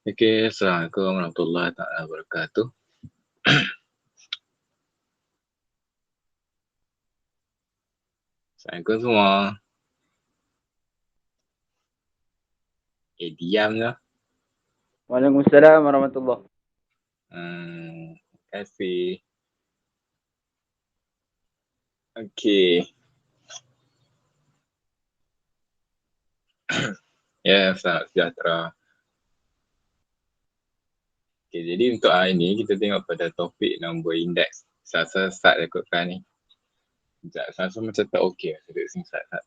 Oke, Assalamualaikum warahmatullahi taala wabarakatuh. Assalamualaikum semua. Diam lah. Waalaikumsalam warahmatullahi. Terima kasih. Okey. Ya, selamat sejahtera. Okey, jadi untuk hari ini kita tengok pada topik nombor indeks. Saya start rekodkan ni. Sekejap, saya macam tak okey. Saya duduk sini start.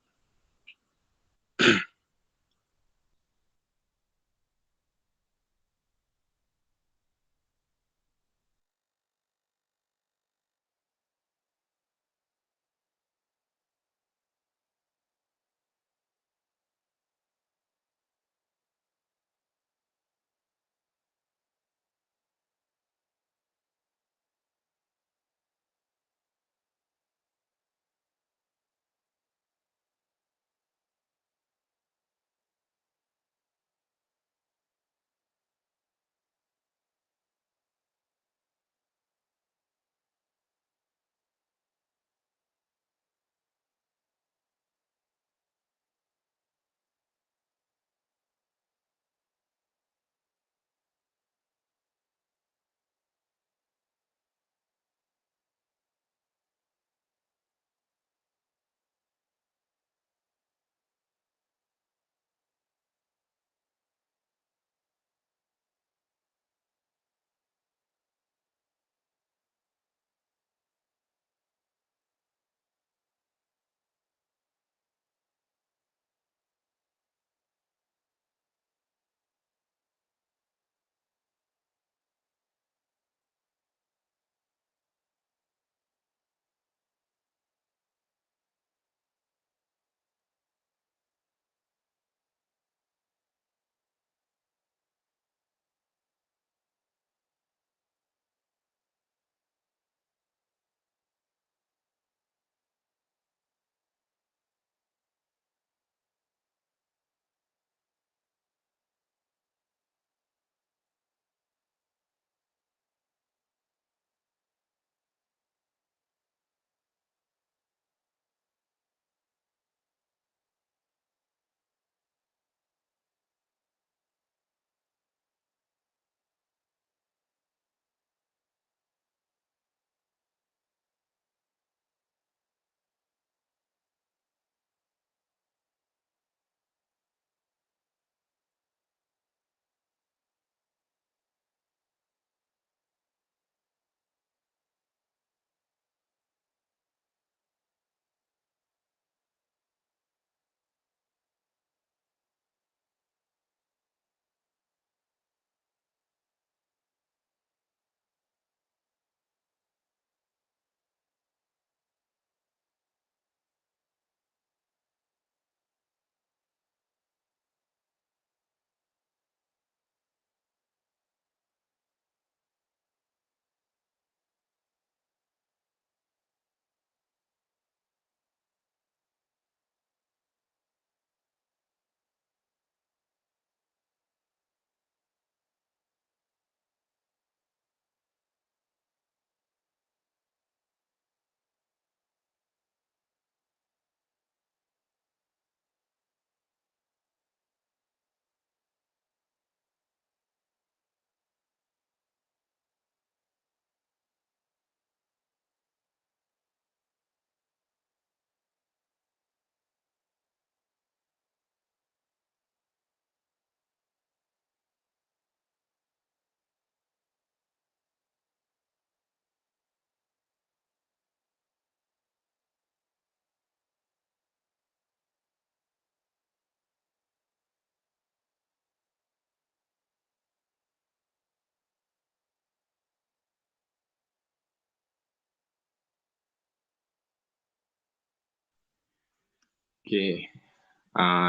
Okey.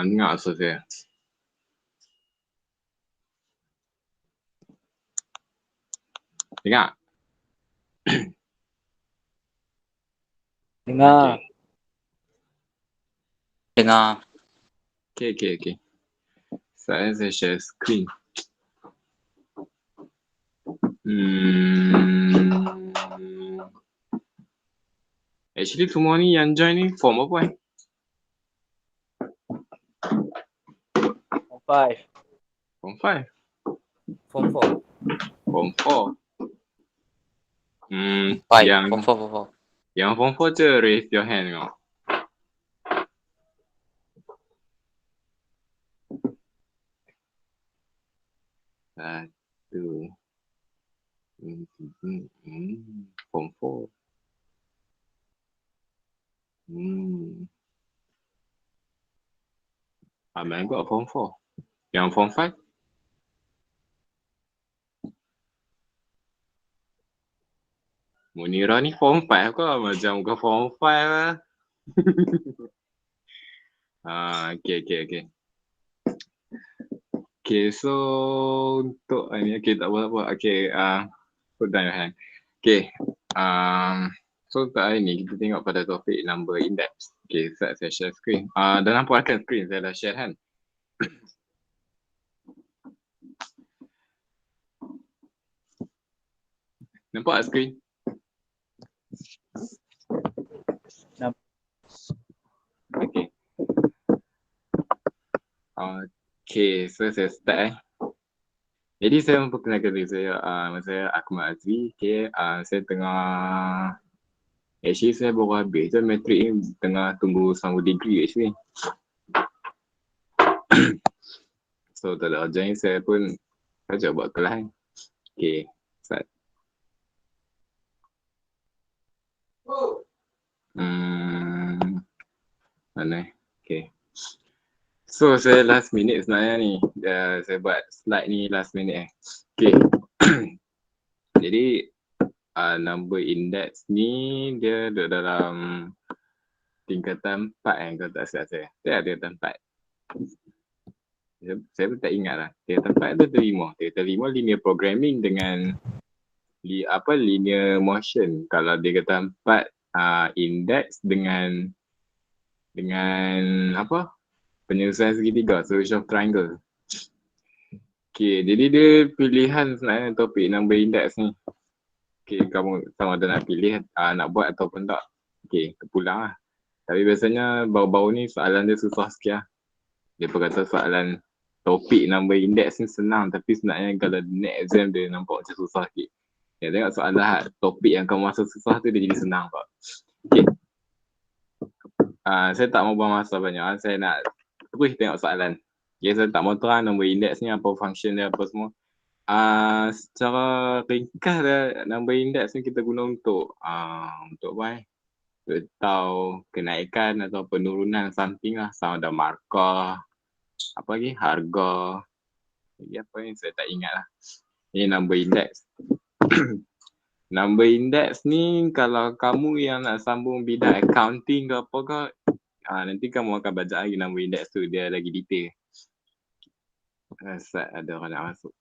Dengar suara saya. Dengar? Dengar. Okey. Dengar. Okey. Saya share screen. Actually semua ni yang join ni form apa eh? Form 5. Form 5? Form 4. Form 4? Form 4. Yang form 4 je raise your hand kau. Satu. Form 4. Abang got form 4. Yang form 5? Munira ni form 5 kau macam kau form 5 lah. Okay. Okay, so untuk ni, okay tak apa-apa. Okay, put down your hand. Okay, so untuk hari ni kita tengok pada topik number index. Okay, saya share screen. Dah nampak kan screen saya dah share kan? Nampak screen? Nampak. Okay. Okay, so saya start Jadi saya memperkenalkan diri saya, saya Akmal Azri. Okay, saya tengah, actually saya baru habis je matrik ni, tengah tunggu sambung degree actually. So tak ada urgent, saya pun saja buat kelas. Okay, start. Mana? Okay. So saya last minute sebenarnya ni, saya buat slide ni last minute Okay. Jadi number index ni dia duduk dalam tingkatan 4 kalau tak silap saya. Dia ada tingkatan 4. Saya pun tak ingat lah. Tingkatan 4 tu terima. Tingkatan 5 linear programming dengan linear motion. Kalau dia kata 4 index dengan apa? Penyelesaian segitiga, solution of triangle. Okay, jadi dia pilihan sebenarnya topik number index ni. Okay, kamu sama ada nak pilih nak buat ataupun tak. Okay, terpulang lah. Tapi biasanya bau-bau ni soalan dia susah sikit lah. Dia berkata soalan topik number index ni senang, tapi sebenarnya kalau next exam dia nampak macam susah sikit. Ya, tengok soalan topik yang kamu rasa susah tu dia jadi senang kok. Okay. Saya tak mau buang masa banyak. Saya nak terus tengok soalan. Okay, saya tak mau terang number index ni apa function dia apa semua. Secara ringkas dia, number index ni kita guna untuk apa Untuk tahu kenaikan atau penurunan something lah. Sama ada markah, apa lagi, harga. Lagi apa ni saya tak ingat lah. Ini number index. Number index ni kalau kamu yang nak sambung bidang accounting ke apa ke, nanti kamu akan baca lagi number index tu, dia lagi detail. Rasa ada orang nak masuk.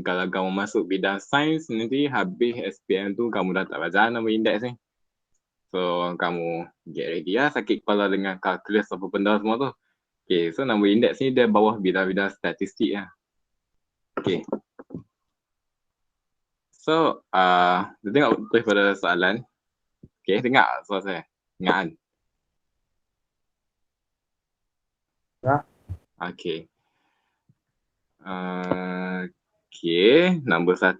Kalau kamu masuk bidang sains, nanti habis SPM tu kamu dah tak baca number index ni. So kamu get ready lah, sakit kepala dengan kalkulus apa benda semua tu. Okay, so number index ni dia bawah bidang-bidang statistik lah. Okay. So, kita tengok terus pada soalan. Okay, tengok soalan saya. Ingat kan? Ya. Okay. Okay, nombor 1.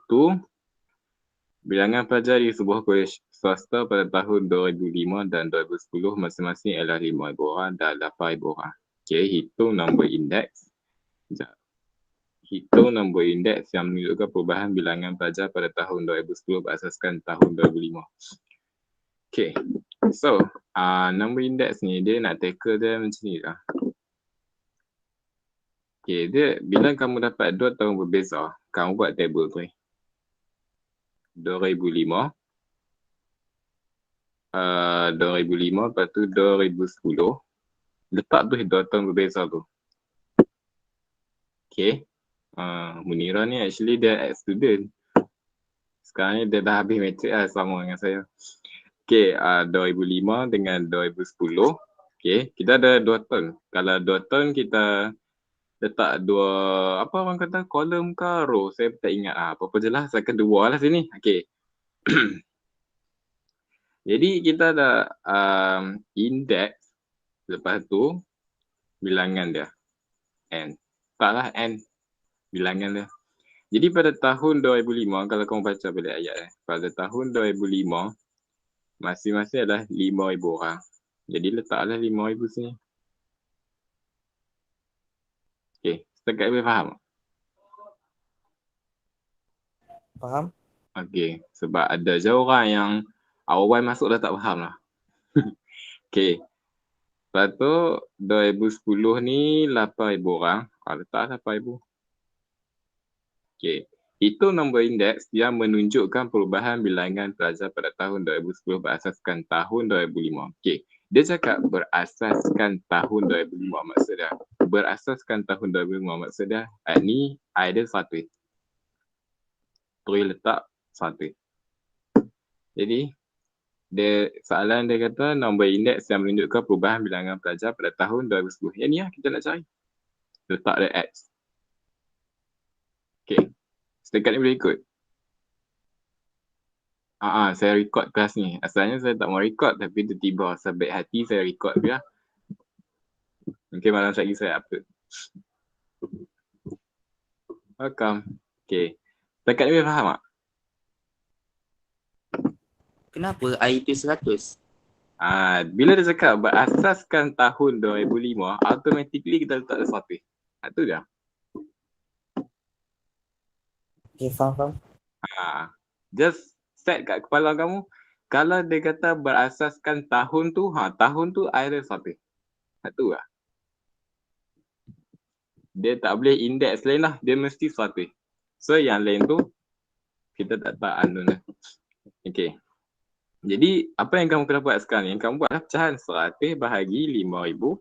Bilangan pelajar di sebuah kolej swasta pada tahun 2005 dan 2010 masing-masing ialah 5,000 orang dan 8,000 orang. Okay, hitung nombor indeks. Sekejap. Hitung nombor indeks yang menunjukkan perubahan bilangan pelajar pada tahun 2010 berasaskan tahun 2005. Okay, so nombor indeks ni dia nak tackle dia macam ni lah. Okay, dia bila kamu dapat 2 tahun berbeza, kamu buat table tu. 2005, 2005 lepas tu 2010. Letak tu 2 tahun berbeza tu. Okay, Munira ni actually dia ex-student. Sekarang ni dia dah habis matrik lah sama dengan saya. Okay, 2005 dengan 2010. Okay, kita ada 2 tahun. Kalau 2 tahun kita letak dua, apa orang kata, kolom ke row, saya tak ingat apa-apa je lah, saya akan dua lah sini. Okay. Jadi kita ada index, lepas tu bilangan dia, n. Taklah n, bilangan dia. Jadi pada tahun 2005, kalau kamu baca balik ayat pada tahun 2005, masing-masing adalah 5,000 orang. Jadi letaklah 5,000 sini. Okay, setakat boleh faham? Faham? Okay, sebab ada je orang yang awal masuk dah tak faham lah. Okay, lepas tu 2010 ni 8,000 orang. Letak 8,000. Okay, itu nombor indeks yang menunjukkan perubahan bilangan pelajar pada tahun 2010 berasaskan tahun 2005. Okay, dia cakap berasaskan tahun 2005 maksud dia. Berasaskan tahun 2005 maksud dia, ni ada satu. Terus letak satu. Jadi, soalan dia kata nombor indeks yang menunjukkan perubahan bilangan pelajar pada tahun 2010. Yang ni lah kita nak cari. Letak dia X. Okay. Setakat ni boleh ikut. Saya record kelas ni. Asalnya saya tak mau record tapi tiba-tiba sebaik hati saya record dia. Mungkin malam lagi saya upload. Welcome. Okay. Setakat ni boleh faham tak? Kenapa I tu 100? Bila dia cakap berasaskan tahun 2005, automatically kita letak dia satu. Itu dia. Okay, faham. Just set kat kepala kamu. Kalau dia kata berasaskan tahun tu, tahun tu ada satu. Itu lah. Dia tak boleh indeks lain lah. Dia mesti satu. So yang lain tu, kita tak tahu anu lah. Okay. Jadi, apa yang kamu kena buat sekarang ni? Kamu buatlah pecahan 100 bahagi 5,000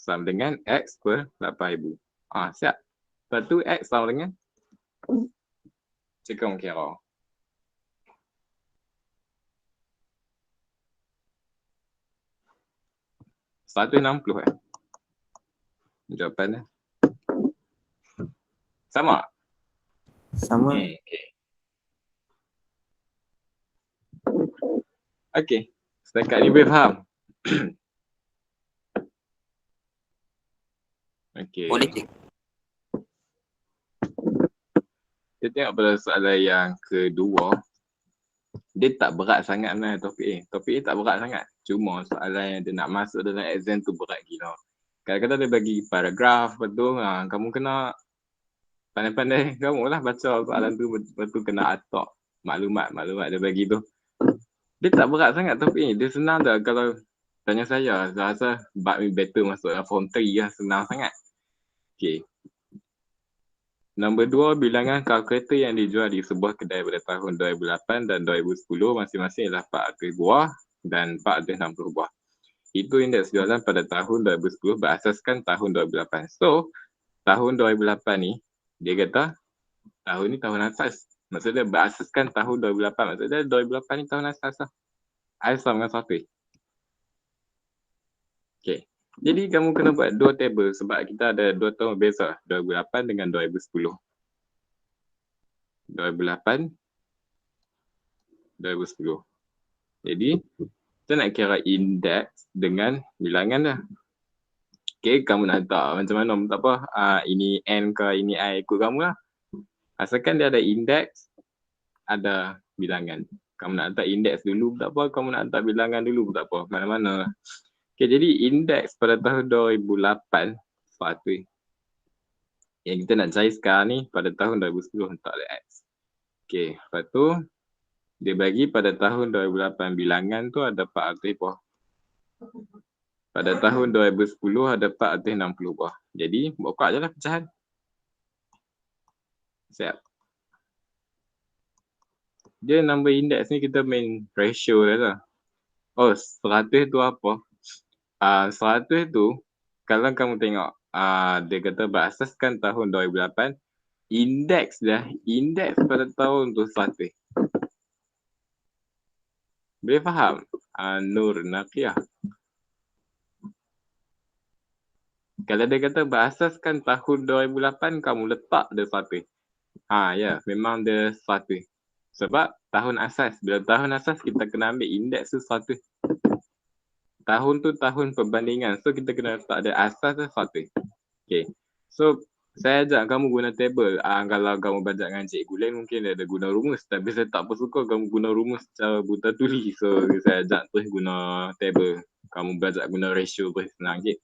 sama dengan X per 8,000. Siap. Lepas tu X sama dengan cekung kira. $160 jawapan dia. Sama? Sama. Okay. Setakat ni boleh faham? Okay. Boleh cik. Kita tengok pada soalan yang kedua. Dia tak berat sangat sebenarnya topik A. Topik A tak berat sangat. Cuma soalan yang dia nak masuk dalam exam tu berat gila. Kadang-kadang dia bagi paragraf, betul. Kamu kena pandai-pandai kamu lah baca soalan tu, betul kena atok maklumat dia bagi tu. Dia tak berat sangat topik ni. Dia senang dah kalau tanya saya rasa bab ni better masuk dalam form 3 lah, senang sangat. Okay. Nombor 2, bilangan kalkulator yang dijual di sebuah kedai pada tahun 2008 dan 2010 masing-masing adalah 400 buah dan 460 buah. Itu indeks jualan pada tahun 2010 berasaskan tahun 2008. So, tahun 2008 ni, dia kata tahun ni tahun asas. Maksudnya berasaskan tahun 2008. Maksudnya 2008 ni tahun asas lah. I sama dengan satu. Okay. Jadi kamu kena buat dua table sebab kita ada dua tahun berbeza. 2008 dengan 2010. 2008, 2010. Jadi, kita nak kira indeks dengan bilangan dah. Okay, kamu nak letak macam mana, tak apa. Ini N ke, ini I, ikut kamu lah. Asalkan dia ada indeks, ada bilangan. Kamu nak letak indeks dulu, tak apa. Kamu nak letak bilangan dulu, tak apa. Mana-mana lah. Okay, jadi indeks pada tahun 2008, satu. Yang kita nak cari sekarang ni, pada tahun 2010, letak dia X. Okay, lepas tu, dia bagi pada tahun 2008 bilangan tu ada 400 buah. Pada tahun 2010 ada 460 buah. Jadi, buka je lah pecahan. Siap. Dia number index ni kita main ratio dia lah. 100 tu apa? 100 tu, kalau kamu tengok, dia kata berasaskan tahun 2008, indeks pada tahun tu 100. Boleh faham? Nur Naqiyah. Kalau dia kata berasaskan tahun 2008, kamu letak dia 100. Ya, memang dia 100. Sebab tahun asas. Bila tahun asas, kita kena ambil indeks tu 100. Tahun tu tahun perbandingan. So, kita kena letak dia asas tu 100. Okay. So, saya ajak kamu guna table. Kalau kamu belajar dengan cikgu lain, mungkin dia ada guna rumus. Tapi saya tak suka kamu guna rumus secara buta tuli. So, saya ajak terus guna table. Kamu belajar guna ratio terus senang sikit.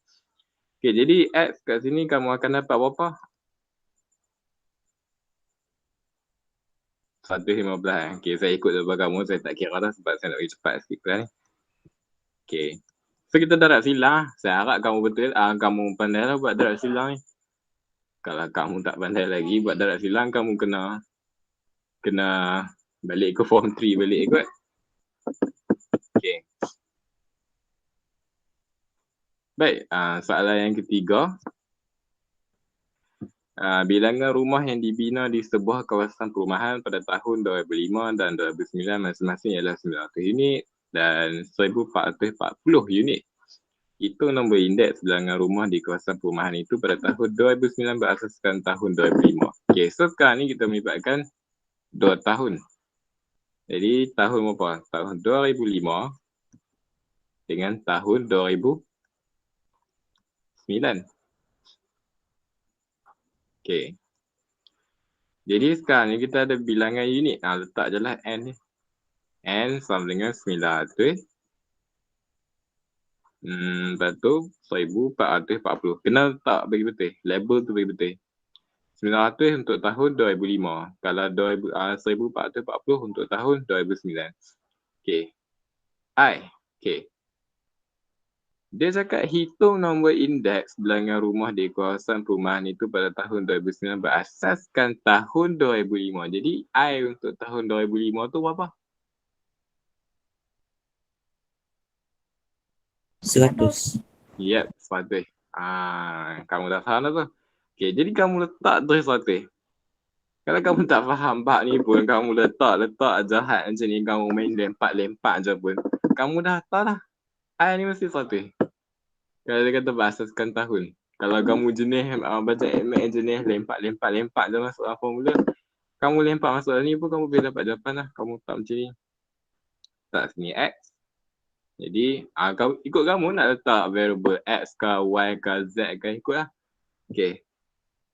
Okay, jadi X kat sini kamu akan dapat berapa? 115. Okay, saya ikut daripada kamu. Saya tak kira dah sebab saya nak pergi cepat sikit kan. Okay. So, kita darat silang. Saya harap kamu betul. Kamu pandai lah buat darat silang ni. Kalau kamu tak pandai lagi buat darat silang, kamu kena balik ke form 3 balik kot. Okay. Baik, soalan yang ketiga. Bilangan rumah yang dibina di sebuah kawasan perumahan pada tahun 2005 dan 2009 masing-masing ialah 900 unit dan 1440 unit. Itu nombor indeks bilangan rumah di kawasan perumahan itu pada tahun 2009 berasaskan tahun 2005. Okay, so sekarang ni kita melibatkan 2 tahun. Jadi tahun berapa? Tahun 2005 dengan tahun 2009. Okay. Jadi sekarang ni kita ada bilangan unit. Letak je lah N ni. N sama dengan 900. Lepas tu 1440. Kena letak bagi betul. Label tu bagi betul. 900 untuk tahun 2005. Kalau 1440 untuk tahun 2009. Okay. Okay. Dia cakap hitung nombor indeks bilangan rumah di kawasan perumahan itu pada tahun 2009 berasaskan tahun 2005. Jadi I untuk tahun 2005 tu berapa? 100. Yep, 100. Kamu dah faham dah tu. Okay, jadi kamu letak tu 100. Kalau kamu tak faham bab ni pun, kamu letak jahat macam ni, kamu main lempak je pun, kamu dah tahu dah. I ni mesti 100. Kalau dia kata berasaskan tahun. Kalau kamu jenis baca MX jenis lempak je masuk formula, kamu lempak masuk ni pun kamu boleh dapat jawapan lah. Kamu tak macam ni. Tak sini X. Jadi ikut kamu nak letak variable X ke Y ke Z ke ikut lah. Okay.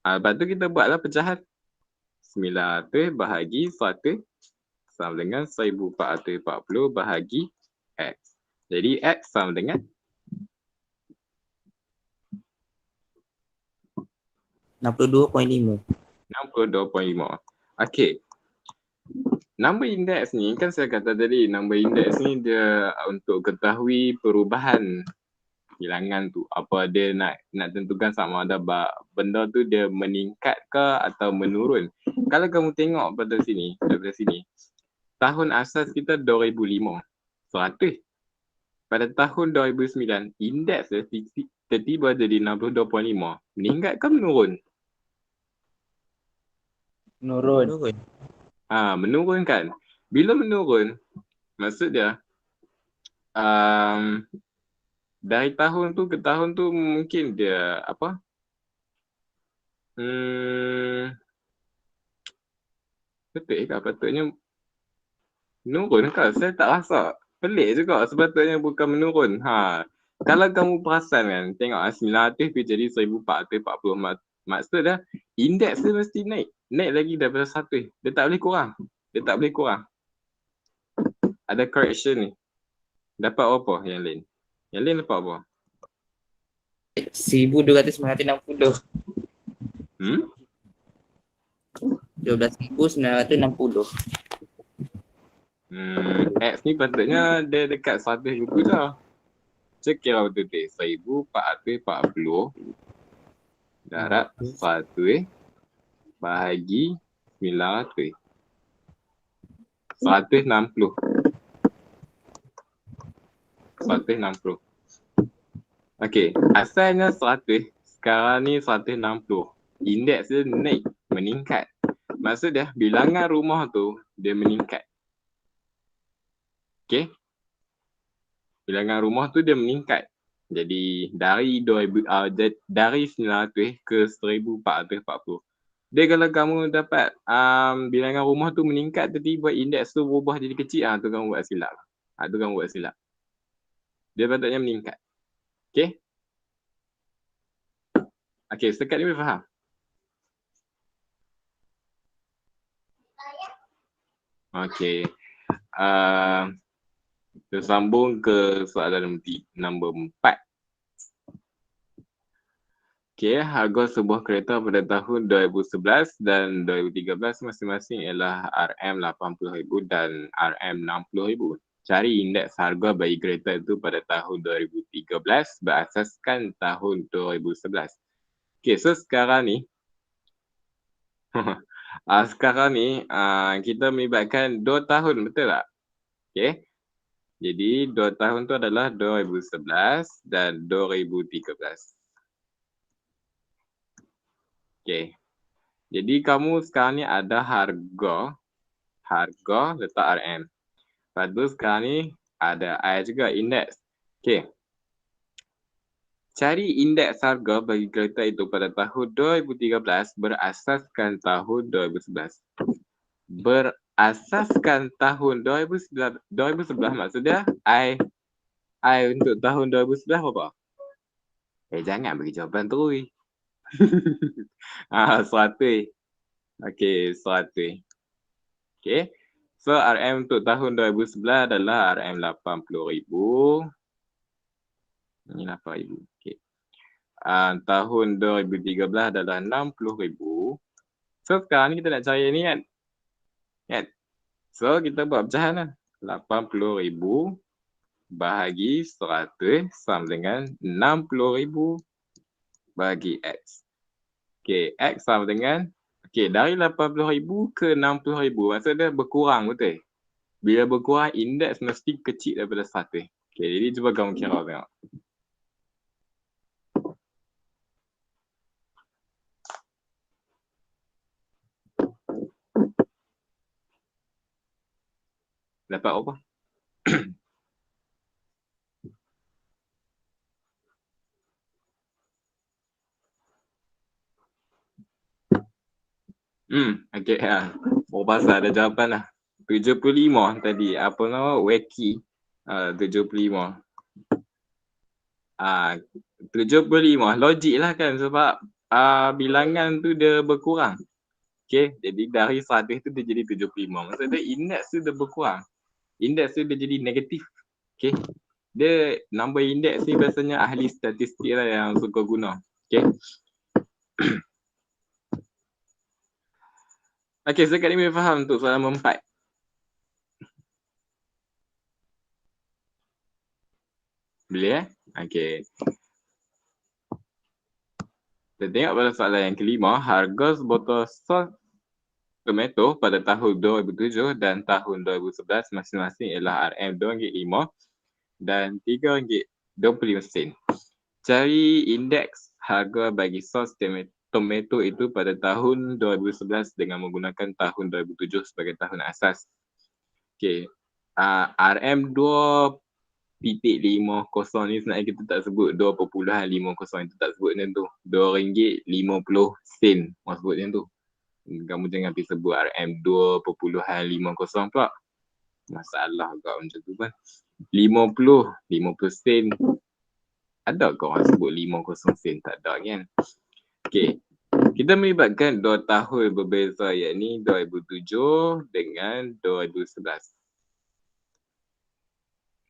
Lepas tu kita buatlah pecahan. 900 bahagi 100 sama dengan 1440 bahagi X. Jadi X sama dengan 62.5. 62.5. Okay. Nombor indeks ni kan saya kata tadi, nombor indeks ni dia untuk ketahui perubahan bilangan tu. Apa dia nak tentukan sama ada benda tu dia meningkat ke atau menurun. Kalau kamu tengok pada sini, daripada sini, tahun asas kita 2005, 100. Pada tahun 2009, indeks dia tiba-tiba jadi 62.5. Meningkat ke menurun? Menurun. Menurun kan? Bila menurun, maksud dia dari tahun tu ke tahun tu mungkin dia apa? Betul ke patutnya menurun ke? Saya tak rasa. Pelik juga, sepatutnya bukan menurun. Kalau kamu perasan kan, tengok 900 pergi jadi 1440. Maksud dia, indeks dia mesti naik. Naik lagi daripada 100. Dia tak boleh kurang. Ada correction ni. Dapat apa yang lain? Yang lain dapat apa? 1260. 12.960. X ni patutnya dia dekat 100 juga dah. So kira betul-betul 1440 darab 100 bahagi 900. 160. Okey, asalnya 100, sekarang ni 160. Indeks dia naik, meningkat. Maksud dia bilangan rumah tu dia meningkat. Okey. Bilangan rumah tu dia meningkat. Jadi dari 900 ke 1440. Dia kalau kamu dapat bilangan rumah tu meningkat, tiba-tiba indeks tu berubah jadi kecil, tu kamu buat silap. Tu kamu buat silap. Dia patutnya meningkat. Okey? Okey, setakat ni boleh faham? Okey. Kita sambung ke soalan nombor 4. Okey, harga sebuah kereta pada tahun 2011 dan 2013 masing-masing ialah RM80,000 dan RM60,000. Cari indeks harga bagi kereta itu pada tahun 2013 berasaskan tahun 2011. Okey, so sekarang ni kita melibatkan 2 tahun, betul tak? Okey. Jadi 2 tahun tu adalah 2011 dan 2013. Okey. Jadi kamu sekarang ni ada harga letak RM. Lepas tu sekarang ni ada I juga, indeks. Okey. Cari indeks harga bagi kereta itu pada tahun 2013 berasaskan tahun 2011. Berasaskan tahun 2011 maksudnya I untuk tahun 2011 berapa? Jangan bagi jawapan terus. 100. Okey, 100. Okey. So RM untuk tahun 2011 adalah RM80,000. Ini 8,000. Okey. Tahun 2013 adalah 60,000. So sekarang ni kita nak cari ni kan? So kita buat pecahan lah. 80,000 bahagi 100 sama dengan 60,000 bagi X. Okey, X sama dengan, dari 80,000 ke 60,000, maksud dia berkurang, betul? Bila berkurang, indeks mesti kecil daripada 100. Okey, jadi cuba kamu kira tengok. Dapat apa? Okey, oh pasal ada jawapan lah. 75 tadi, apa nama? Wacky. 75. 75, logik lah kan, sebab bilangan tu dia berkurang. Okey, jadi dari 100 tu dia jadi 75. Maksudnya indeks tu dia berkurang. Indeks tu dia jadi negatif. Okey. Dia number indeks ni biasanya ahli statistik lah yang suka guna. Okey. Okey, setakat ni boleh faham untuk soalan nombor 4. Boleh Okey. Kita tengok pada soalan yang kelima, harga sebotol sos tomato pada tahun 2007 dan tahun 2011 masing-masing ialah RM2.5 dan RM3.25. Cari indeks harga bagi sos tomato itu pada tahun 2011 dengan menggunakan tahun 2007 sebagai tahun asas. Okey. RM2.50 ni sebenarnya kita tak sebut 2.50 itu tak sebut macam tu. RM2.50 maksud sebut macam tu. Kamu jangan pergi sebut RM2.50 pula. Masalah kau macam tu kan. 50 sen. Ada kau orang sebut 50 sen? Tak ada kan. Okey. Kita melibatkan 2 tahun berbeza, iaitu 2007 dengan 2011.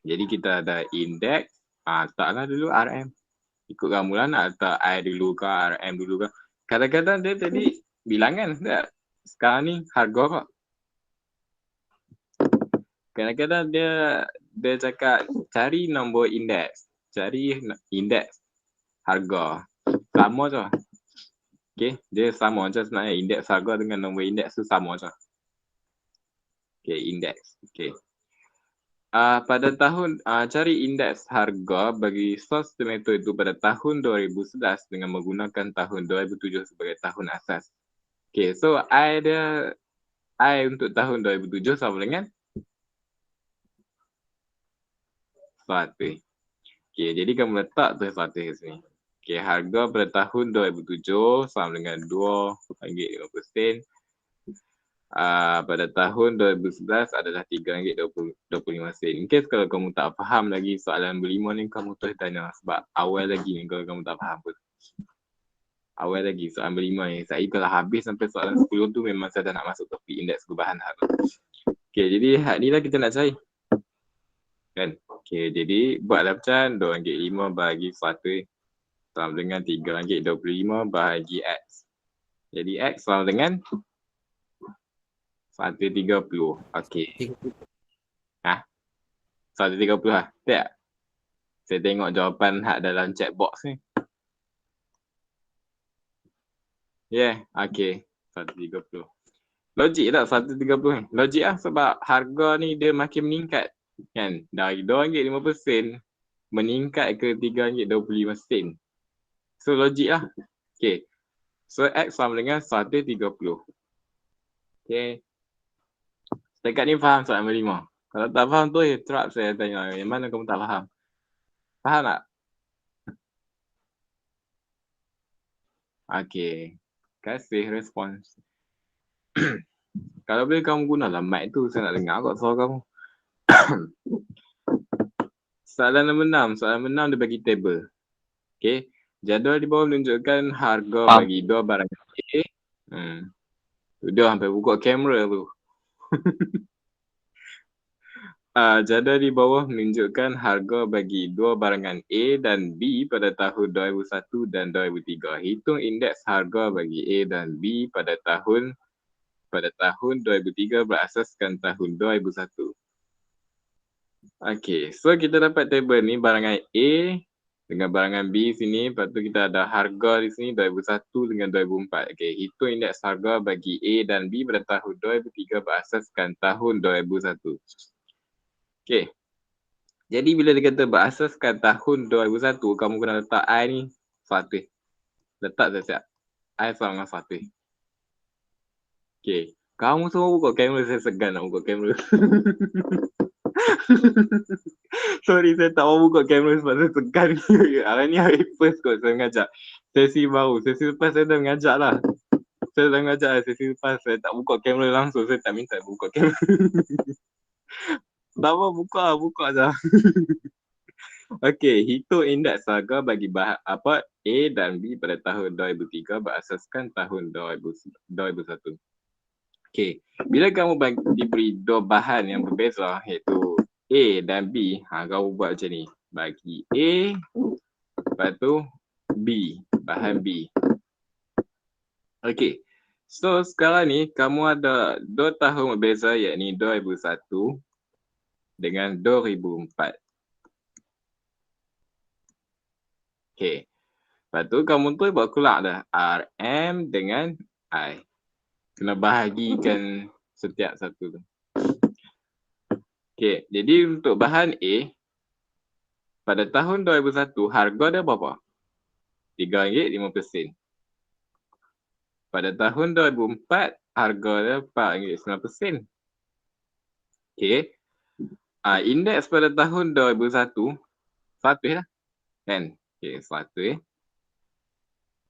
Jadi kita ada indeks. Letaklah dulu RM. Ikut kamu lah nak letak I dulu ke RM dulu ke. Kadang-kadang dia tadi bilangan tak? Sekarang ni harga apa? Kadang-kadang dia cakap cari nombor indeks. Cari indeks harga. Sama je. Okey, dia sama je sebenarnya. Indeks harga dengan nombor indeks tu sama je. Okey, indeks. Okey. Pada tahun, cari indeks harga bagi sos tomato itu pada tahun 2011 dengan menggunakan tahun 2007 sebagai tahun asas. Okey, so I untuk tahun 2007 sama dengan 100. Okey, Okay, jadi kamu letak tu status kat sini. Okay, harga pada tahun 2007 sama dengan RM2.50. Pada tahun 2011 adalah RM3.25. In case kalau kamu tak faham lagi soalan berlima ni, kamu terus tanya sebab awal lagi ni kalau kamu tak faham pun. Awal lagi soalan berlima ni. Saya kalau habis sampai soalan 10 tu memang saya dah nak masuk topik indeks perubahan had. Okay, jadi had ni lah kita nak cari. Kan? Okay, jadi buatlah macam RM2.5 bahagi 100 sama dengan RM3.25 bahagi X. Jadi X sama dengan 130. Okay. 130 lah. Tak? Saya tengok jawapan hak dalam chat box ni. Yeah, okay. 130. Logik tak 130 ni? Logik lah sebab harga ni dia makin meningkat. Kan? Dari RM2.50 meningkat ke RM3.25. So logik lah. Okay. So X sama dengan 130. Okay. Setakat ni faham soalan nombor 5. Kalau tak faham tu, terap saya tanya. Yang mana kamu tak faham? Faham tak? Okay. Kasih respons. Kalau boleh kamu gunalah mic tu, saya nak dengar kot suara kamu. Soalan nombor 6. Soalan nombor 6 dia bagi table. Okay. Jadual di bawah menunjukkan harga bagi dua barang A. Dia sampai buka kamera tu. Jadual di bawah menunjukkan harga bagi dua barangan A dan B pada tahun 2001 dan 2003. Hitung indeks harga bagi A dan B pada tahun 2003 berasaskan tahun 2001. Okay, so kita dapat table ni barangan A dengan barangan B sini. Lepas tu kita ada harga di sini 2001 dengan 2004. Okay, hitung indeks harga bagi A dan B pada tahun 2003 berasaskan tahun 2001. Okay. Jadi bila dia kata berasaskan tahun 2001, kamu kena letak I ni 100. Letak siap-siap. I sama dengan 100. Okay. Kamu semua buka kamera, saya segan nak buka kamera. Sorry, saya tak mau buka kamera sebab saya segan. Hari ni hari first kot saya mengajar. Sesi baru. Sesi lepas saya dah mengajar lah. Saya dah mengajar sesi lepas. Saya tak buka kamera langsung. Saya tak minta buka kamera. Tak apa, buka je. Okey, hitung indeks harga bagi bahan apa A dan B pada tahun 2003 berasaskan tahun 2001. Okey, bila kamu diberi dua bahan yang berbeza iaitu A dan B, kamu buat macam ni. Bagi A, lepas tu B, bahan B. Okey, so sekarang ni kamu ada 2 tahun berbeza iaitu 2001 dengan 2004. Okay. Lepas tu kamu tu buat keluar dah. RM dengan I. Kena bahagikan setiap satu tu. Okay. Jadi untuk bahan A, pada tahun 2001 harga dia berapa? RM3.50. Pada tahun 2004 harga dia RM4.90. Okay. Indeks pada tahun 2001 100 lah. Kan? Okay, 100.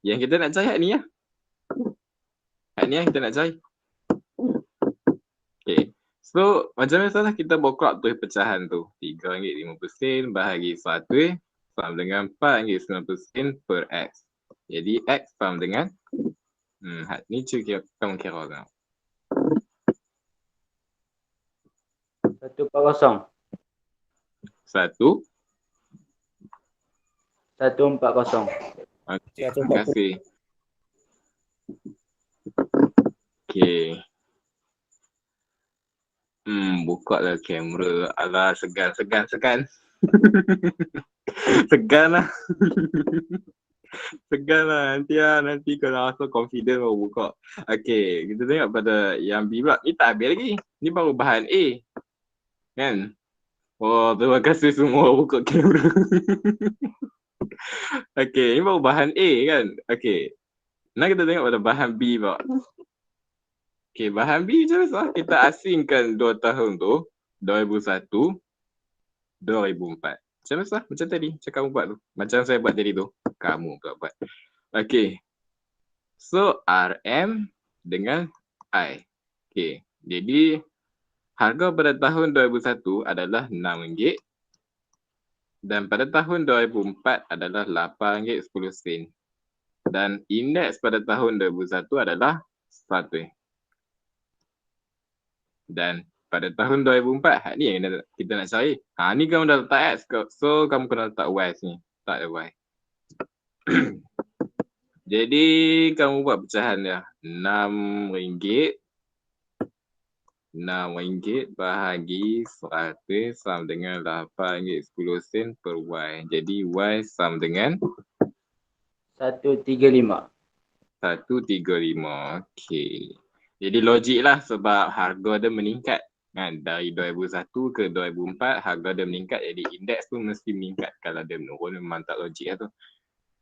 Yang kita nak cari ni lah. Ni yang kita nak cari. Okay. So, macam biasalah kita buat tu pecahan tu. RM3.50 bahagi 100 sama dengan RM4.90 per X. Jadi, X sama dengan ni cuba kamu kira kan. 140. 1. 140. Okay, terima kasih. Okay. Buka lah kamera. Alah, segan. Segan lah. Segan lah. Nanti kalau rasa confident baru buka. Okay, kita tengok pada yang B pula. Ni tak habis lagi. Ni baru bahan A. Kan? Oh, terima kasih semua buka kamera. Okay, ni baru bahan A kan? Okay. Nah kita tengok pada bahan B pula. Okay, bahan B macam mana? Kita asingkan 2 tahun tu. 2001, 2004. Macam tadi, macam kamu buat tu. Macam saya buat tadi tu, kamu pula buat. Okay. So, RM dengan I. Okay. Jadi, harga pada tahun 2001 adalah RM6 dan pada tahun 2004 adalah RM8.10. Dan indeks pada tahun 2001 adalah 100. Dan pada tahun 2004, ni yang kita nak cari. Ni kamu dah letak X, so kamu kena letak Y sini. Tak ada Y. Jadi, kamu buat pecahan dia. RM6. RM6 bahagi 100 sama dengan RM8.10 per Y. Jadi, Y sama dengan 135. 135. Okey. Jadi logik lah sebab harga dia meningkat. Kan? Dari 2001 ke 2004 harga dia meningkat, jadi indeks tu mesti meningkat. Kalau dia menurun memang tak logik lah tu.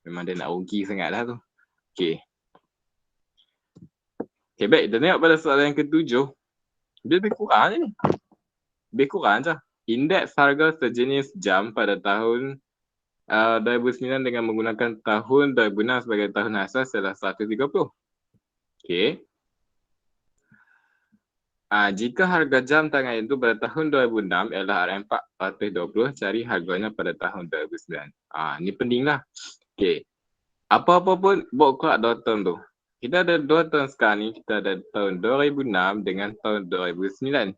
Memang dia nak rugi sangat lah tu. Okey. Okay, baik. Kita tengok pada soalan yang ke-7. Dia lebih kurang je ni. Lebih kurang je. Indeks harga sejenis jam pada tahun 2009 dengan menggunakan tahun 2006 sebagai tahun asas adalah 130. Okey. Jika harga jam tangan itu pada tahun 2006 ialah RM420, cari harganya pada tahun 2009. Ni penting lah. Okey. Apa-apa pun buat keluar 2 tahun tu. Kita ada 2 tahun sekarang ni, kita ada tahun 2006 dengan tahun 2009.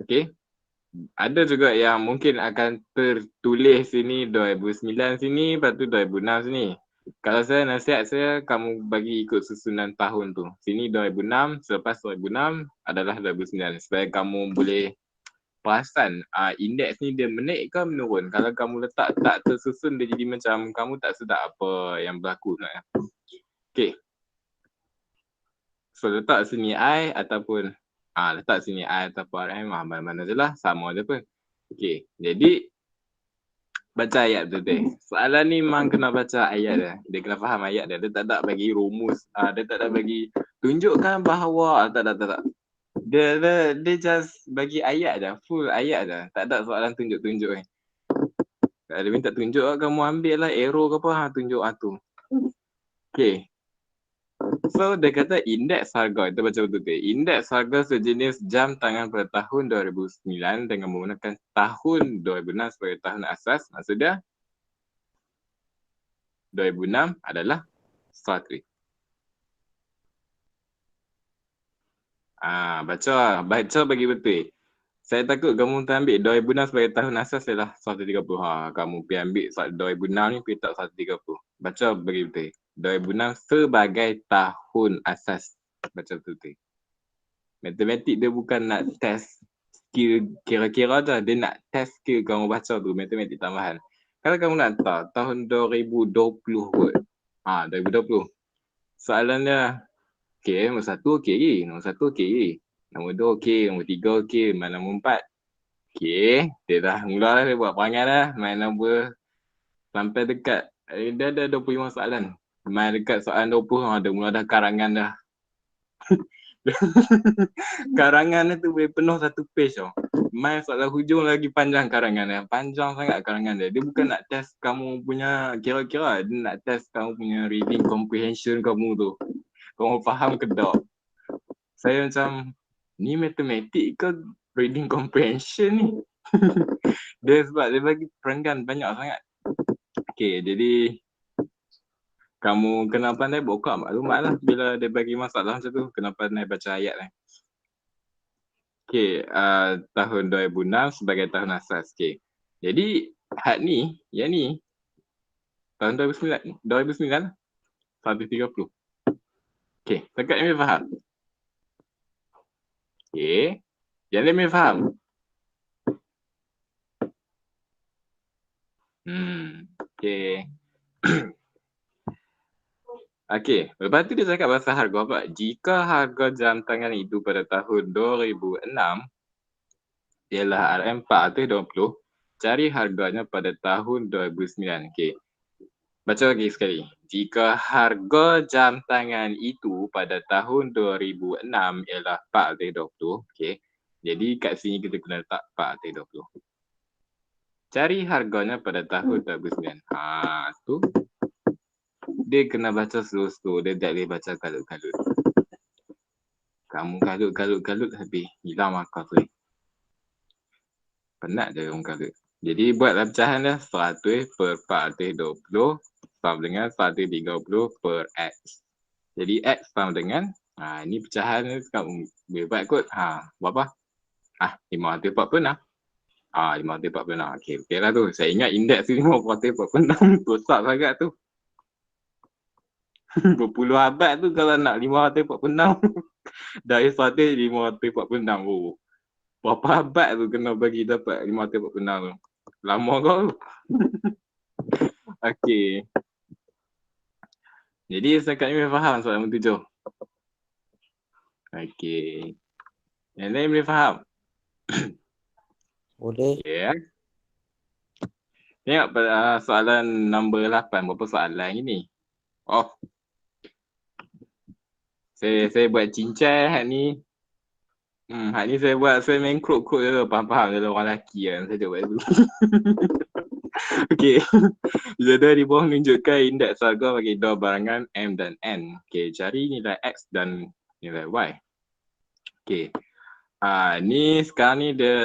Okey. Ada juga yang mungkin akan tertulis sini 2009 sini, lepas tu 2006 sini. Kalau saya nasihat saya, kamu bagi ikut susunan tahun tu. Sini 2006, selepas 2006 adalah 2009. Supaya kamu boleh perasan indeks ni dia menaik ke menurun. Kalau kamu letak tak tersusun, dia jadi macam kamu tak sedar apa yang berlaku sebenarnya. Okay. So letak sini I ataupun letak sini I ataupun RM, mana-mana je lah, sama je pun. Okay, jadi baca ayat tu deh. Soalan ni memang kena baca ayat dia. Dia kena faham ayat dia. Dia tak ada bagi rumus. Dia tak ada bagi tunjukkan bahawa. Tak. Dia just bagi ayat je. Full ayat je. Tak ada soalan tunjuk-tunjuk ni. Kalau dia minta tunjuk, kamu ambil lah arrow ke apa. Tunjuk tu. Okay. So dia kata indeks harga. Kita baca betul tu. Indeks harga sejenis jam tangan pada tahun 2009 dengan menggunakan tahun 2006 sebagai tahun asas. Maksud dia 2006 adalah Satri. Baca bagi betul. Saya takut kamu tak ambil 2006 sebagai tahun asas ialah 130. Kamu pergi ambil 2006 ni pergi tak 130. Baca bagi betul. 2006 sebagai tahun asas. Baca betul. Matematik dia bukan nak test skill kira-kira je. Dia nak test skill kamu baca tu. Matematik tambahan. Kalau kamu nak tahu tahun 2020 kot. 2020. Soalan dia, okey, nombor 1 okey. Nombor 1 okey. Nombor 2 okey. Nombor 3 okey. Mana nombor 4? Okey. Dia dah mula dia buat perangai dah. Main nombor sampai dekat. Dia ada 25 soalan. Main dekat soalan 20. Dia mula dah karangan dah. Karangan dia tu boleh penuh 1 page tau. Main soalan hujung lagi panjang karangan dia. Panjang sangat karangan dia. Dia bukan nak test kamu punya kira-kira. Dia nak test kamu punya reading comprehension kamu tu. Kamu faham ke tak? Saya macam, ni matematik ke reading comprehension ni? Dia sebab dia bagi perenggan banyak sangat. Okay, jadi kamu kena pandai buka maklumat lah bila dia bagi masalah macam tu. Kena pandai baca ayat lah. Okay, tahun 2006 sebagai tahun asas. Okay, jadi had ni, yang ni, tahun 2009, 130. Okay, dekat ni faham? Okay, yang ni faham? Okay. Okey, lepas tu dia cakap pasal harga apa? Jika harga jam tangan itu pada tahun 2006 ialah RM420, cari harganya pada tahun 2009. Okey. Baca lagi sekali. Jika harga jam tangan itu pada tahun 2006 ialah RM420, okey. Jadi kat sini kita kena letak 4/20. Cari harganya pada tahun 2009. Tu. Dia kena baca slow-slow. Dia tak boleh baca kalut-kalut. Kamu kalut habis. Hilang markah tu. Penat je orang kalut. Jadi buatlah pecahan dia. 100 per 4/20 sama dengan 130 per X. Jadi X sama dengan, ni pecahan ni kamu boleh buat kot. Berapa? 546. 546. Okey lah tu. Saya ingat indeks tu 546. Besar sangat tu. Berpuluh abad tu kalau nak 546. Dari 546. Oh. Berapa abad tu kena bagi dapat 546 tu. Lama kau tu. Okey. Jadi setakat ni boleh faham soalan nombor 7. Okey. Yang lain boleh faham? Boleh. Okey. Tengok soalan nombor 8. Berapa soalan ini? Oh. Saya buat cincai hak ni. Hak ni saya main krok-krok je. Faham-faham je orang lelaki kan. Saya buat dulu. Okey. Jadwal di bawah menunjukkan indeks harga bagi dua barangan M dan N. Okey, cari nilai X dan nilai Y. Okey. Ni sekarang ni dia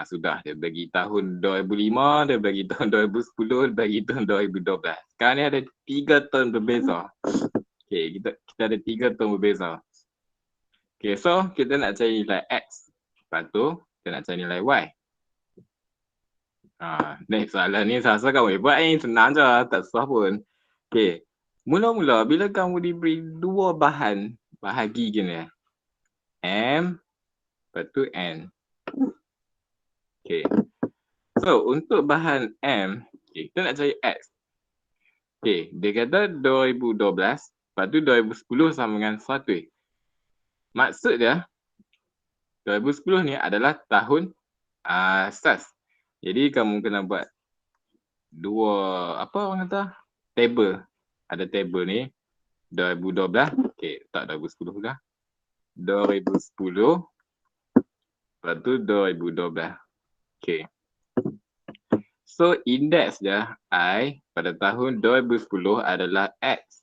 sudah dia bagi tahun 2005, dia bagi tahun 2010, dia bagi tahun 2012. Sekarang ni ada 3 tahun berbeza. Okey, kita ada 3 tahun berbeza. Okey, so kita nak cari nilai X. Lepas tu kita nak cari nilai Y. Ni soalan ni saya kamu boleh buat ni, senang je, tak susah pun. Okey. Mula-mula bila kamu diberi dua bahan bahagi gini. M, lepas tu N. Okey. So, untuk bahan M, kita nak cari X. Okey, dia kata 2012, lepas tu 2010 sama dengan 100. Maksud dia, 2010 ni adalah tahun asas. Jadi, kamu kena buat dua, apa orang kata? Table. Ada table ni, 2012. Okey, tak 2010 dah. 2010. Lepas tu 2012. Okey. So, indeks dia I pada tahun 2010 adalah X.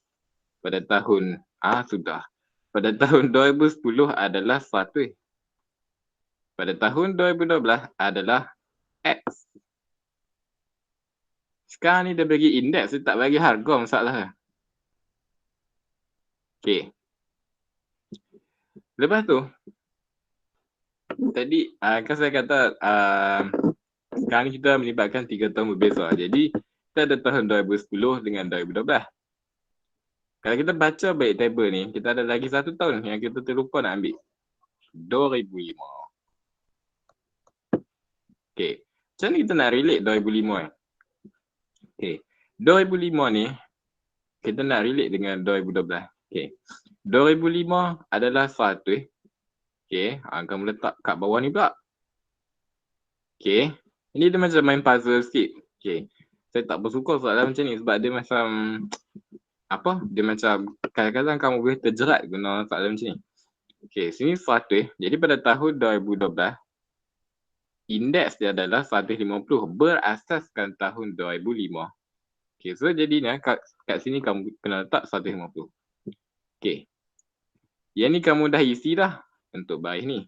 Pada tahun, sudah. Pada tahun 2010 adalah 100. Pada tahun 2012 adalah X. Sekarang ni dia bagi indeks, dia tak bagi harga masalah. Okey. Lepas tu, tadi kan saya kata sekarang ni kita melibatkan 3 tahun berbeza. Jadi kita ada tahun 2010 dengan 2012. Kalau kita baca baik table ni, kita ada lagi 1 tahun yang kita terlupa nak ambil. 2005. Okey. Macam ni kita nak relate 2005 ni? Okey. 2005 ni kita nak relate dengan 2012. Okey. 2005 adalah 100. Okey, kamu letak kat bawah ni pula. Okey. Ini dia macam main puzzle sikit. Okey. Saya tak bersuka soalan macam ni sebab dia macam dia macam kadang-kadang kamu boleh terjerat guna soalan macam ni. Okey, sini 100. Jadi pada tahun 2012 indeks dia adalah 150 berasaskan tahun 2005. Okey, so jadinya kat sini kamu kena letak 150. Okey. Yang ni kamu dah isi dah untuk baris ni.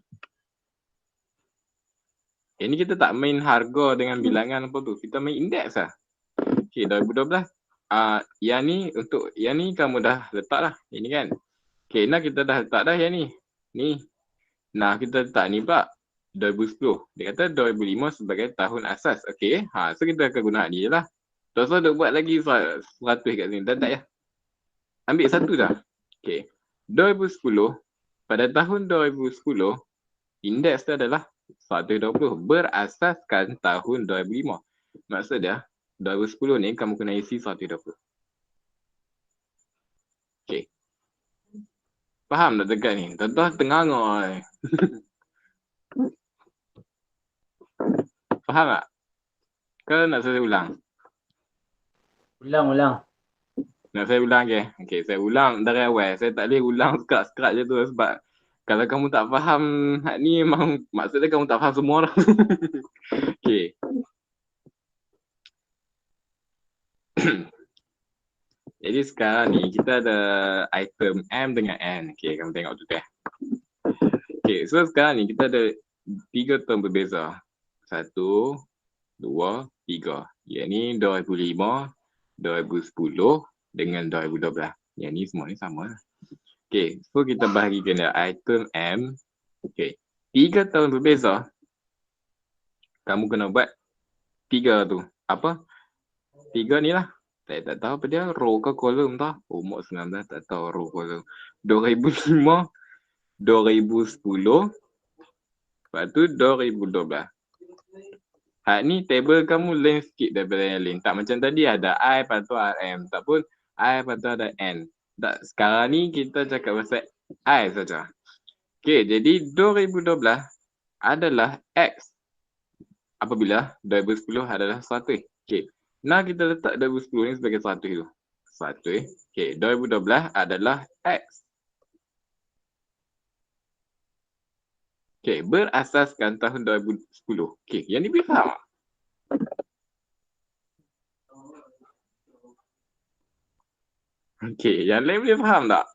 Yang ni kita tak main harga dengan bilangan apa tu. Kita main indeks lah. Okey, 2012. Yang ni untuk yang ni kamu dah letak dah. Ini kan. Okey, nah kita dah letak dah yang ni. Ni. Nah, kita letak ni pula 2010. Dia kata 2005 sebagai tahun asas. Okey. So kita akan guna ni je lah. Tak usah duk buat lagi 100 kat sini. Tak ya. Ambil satu dah. Okey. 2010. Pada tahun 2010, indeks tu adalah 120 berasaskan tahun 2005. Maksud dia, 2010 ni kamu kena isi 120. Okey. Faham tak dekat ni? Tuan-tuan tengah-tengah. Faham tak? Ke nak saya ulang? Ulang. Nak saya ulang ke? Okey, saya ulang dari awal. Saya tak boleh ulang sekat-sekat je tu sebab Kalau kamu tak faham hak ni, memang maksudnya kamu tak faham semua orang. Okay. Jadi sekarang ni kita ada item M dengan N. Okay, kamu tengok tu teh. Okay, so sekarang ni kita ada 3 term berbeza. 1, 2, 3. Yang ni 2005, 2010 dengan 2012. Yang ni semua ni sama. Okay, so kita bahagikan dia item M. Okay, 3 term berbeza. Kamu kena buat 3 tu. Apa? 3 ni lah. Saya tak tahu apa dia, row ke kolom tau. Umur 19 tak tahu row kolom. 2005, 2010, lepas tu 2012. Hak ni table kamu lain sikit daripada yang lain. Tak macam tadi ada I, lepas tu RM. Tak pun I, lepas tu ada N. Tak, sekarang ni kita cakap pasal I saja. Okay, jadi 2012 adalah X. Apabila 2010 adalah 1. Okay. Nah kita letak 2010 ni sebagai 1 tu. 1. Okay. 2012 adalah X. Okay. Berasaskan tahun 2010. Okay. Yang ni boleh faham tak? Okay. Yang lain boleh faham tak?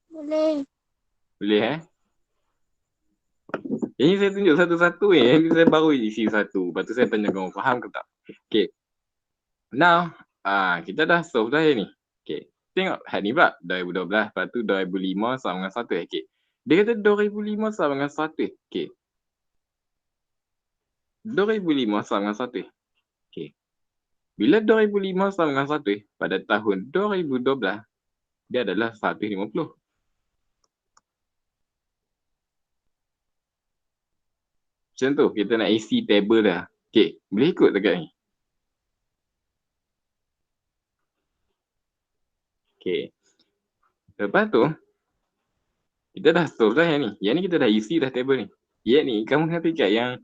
Boleh. Boleh Ini saya tunjuk satu-satu ni. Yang ni saya baru isi satu. Lepas tu saya tanya kamu faham ke tak? Okay. Now, kita dah solve dah ni. Okay. Tengok hal ni pula. 2012, lepas tu 2005 sama dengan 1. Okay. Dia kata 2005 sama dengan 1. Okay. 2005 sama dengan 1. Okay. Bila 2005 sama dengan 1, pada tahun 2012, dia adalah 150. Macam tu, kita nak isi table dah. Okay, boleh ikut dekat ni. Okay. Lepas tu, kita dah solve dah yang ni. Yang ni kita dah isi dah table ni. Yang ni, kamu kena fikir yang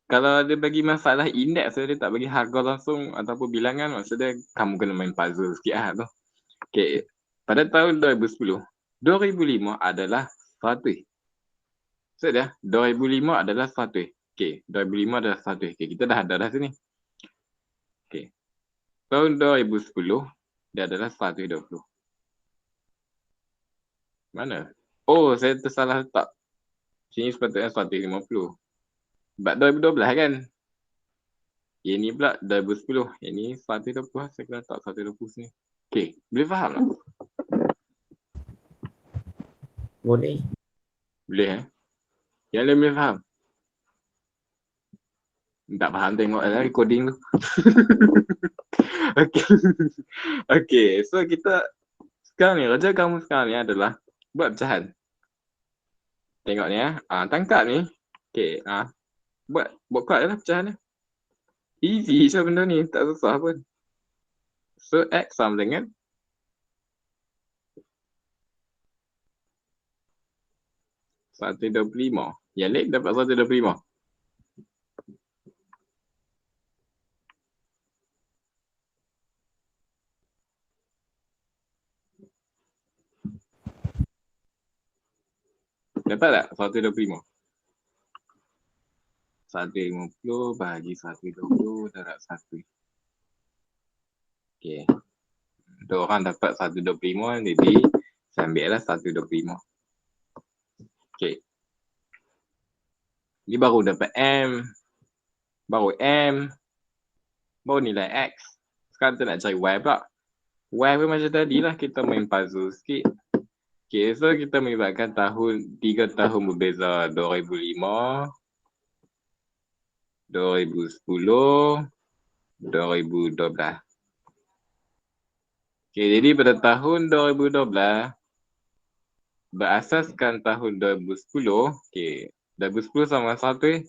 kalau dia bagi masalah index, dia tak bagi harga langsung ataupun bilangan, maksudnya kamu kena main puzzle sikit lah tu. Okay, pada tahun 2010, 2005 adalah 1. So dia, 2005 adalah 1. Okay, 2005 adalah 1. Okay, kita dah ada dah sini. Okay. Tahun 2010, dia adalah 120. Mana? Oh, saya tersalah letak. Sini sepatutnya 150. Sebab 2012 kan? Yang ni pula 2010. Yang ni 120. Saya kena letak 120 sini. Okay, boleh faham tak? Boleh. Boleh Yang lain boleh faham? Tak faham, tengok lah recording tu. Okay. Okay, so kita sekarang ni, kerja kamu sekarang ni adalah buat pecahan. Tengok ni tangkap ni. Okay, buat kuat je lah pecahan ni. Easy je benda ni, tak susah pun. So, X sama dengan $125. Yang lain dapat 125. Dapat tak? 125. 150 bahagi 120 darab 1. Okay. Dua orang dapat 125, jadi saya ambil lah 125. Okay. Ni baru dapat M. Baru M. Baru nilai X. Sekarang kita nak cari Y pula. Y pun macam tadi lah, kita main puzzle sikit. Okay, so kita melibatkan 3 tahun berbeza. 2005, 2010, 2012. Okay, jadi pada tahun 2012, berasaskan tahun 2010, okay, 2010 sama 1,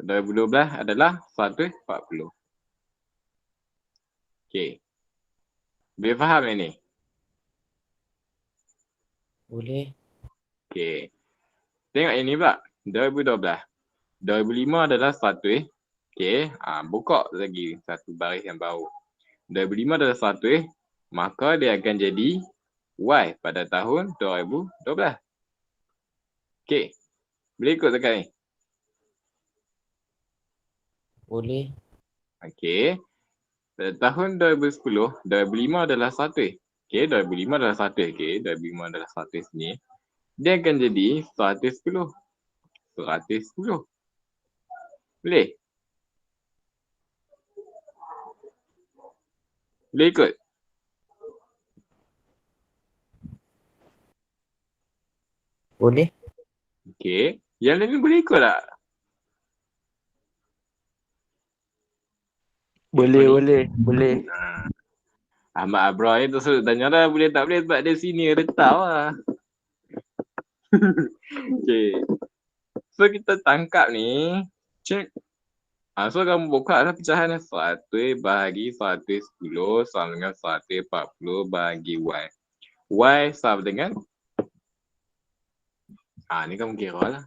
2012 adalah 140. Okay. Boleh faham yang ni? Boleh. Okay. Tengok yang ni pula. 2012. 2005 adalah 1. Okay. Buka lagi satu baris yang baru. 2005 adalah 1. Maka dia akan jadi Y pada tahun 2012. Okey. Boleh ikut dekat ni? Boleh. Okey. Pada tahun 2010, 2005 adalah 100. Okey, 2005 adalah 100. Okey, 2005 adalah 100 ni. Dia akan jadi 110. 110. Boleh? Boleh ikut? Boleh. Okey. Yang lain ni boleh ikut tak? Boleh. Ahmad Abrar ni terus tanya lah boleh tak boleh sebab dia senior dia tahu lah. Okay. So kita tangkap ni. Check. So kamu buka lah pecahan ni. 100 bahagi 110 sama dengan 140 bahagi Y. Y sama dengan ni kamu kira lah.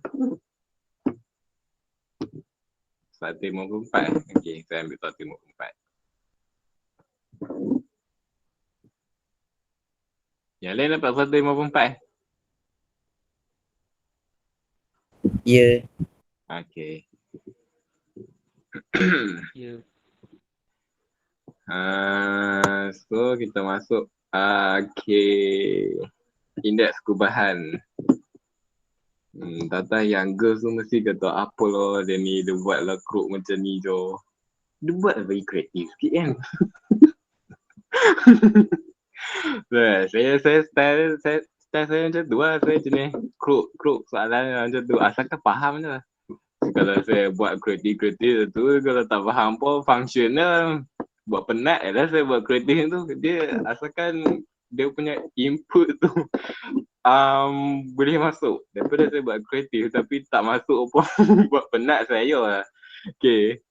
154. Okay, saya ambil 154. Yang lain dapat 154. Ya. Okay. Ya. So kita masuk okay. Indeks kubahan. Tata yang girls tu mesti kata apa lah dia ni, dia buat lah crook macam ni je. Dia buat lah very kreatif sikit kan. Saya style saya macam tu lah. Saya jenis crook soalan macam tu. Asalkan faham je lah. Kalau saya buat kreatif tu, kalau tak faham pun functional, buat penat lah saya buat kreatif tu. Dia asalkan dia punya input tu boleh masuk. Daripada saya buat kreatif tapi tak masuk pun buat penat saya lah. Okay.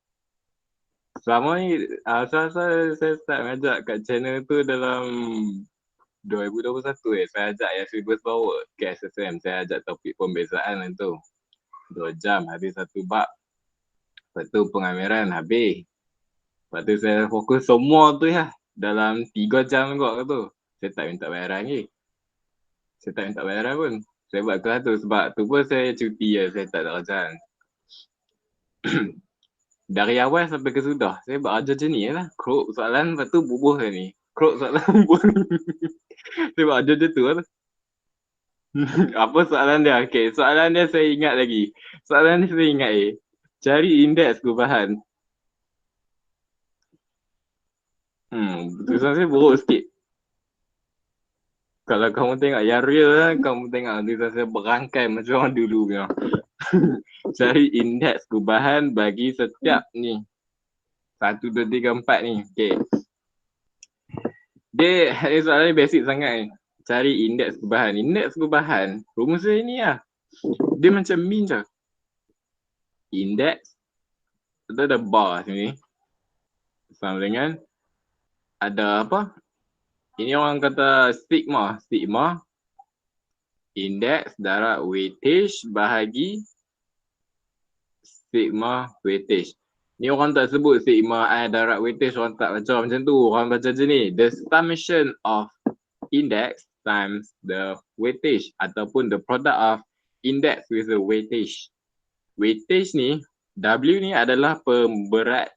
Selama ni saya start ngajak kat channel tu dalam 2021 saya ajak yang Silver Power ke SSM. Saya ajak topik pembezaan tu 2 jam habis satu bab. Lepas tu pengamiran habis. Lepas tu saya fokus semua tu ya dalam 3 jam kot tu. Saya tak minta bayaran lagi. Saya tak minta bayaran pun. Saya buat kelas tu sebab tu pun saya cuti ya, saya tak ada kerjaan. Dari awal sampai ke sudah, saya buat kerja macam ni lah. Krok soalan, lepas tu bubuh saya ni. Krok soalan, bubuh ni. Saya buat kerja macam tu lah. Apa soalan dia? Okay, soalan dia saya ingat lagi. Soalan dia saya ingat cari indeks perubahan. Tulisan saya buruk sikit. Kalau kamu tengok yang real lah, kamu tengok tulisan saya berangkai macam orang dulu punya. Cari indeks perubahan bagi setiap ni. 1, 2, 3, 4 ni. Okay. Dia soalan ni basic sangat ni. Cari indeks perubahan. Indeks perubahan, rumus dia ni lah. Dia macam mean je. Indeks, kita ada bar sini. Sama dengan ada apa? Ini orang kata sigma. Sigma indeks darab weightage bahagi sigma weightage. Ni orang tak sebut sigma I darab weightage, orang tak baca macam tu. Orang baca je ni. The summation of index times the weightage ataupun the product of index with the weightage. Weightage ni, W ni adalah pemberat.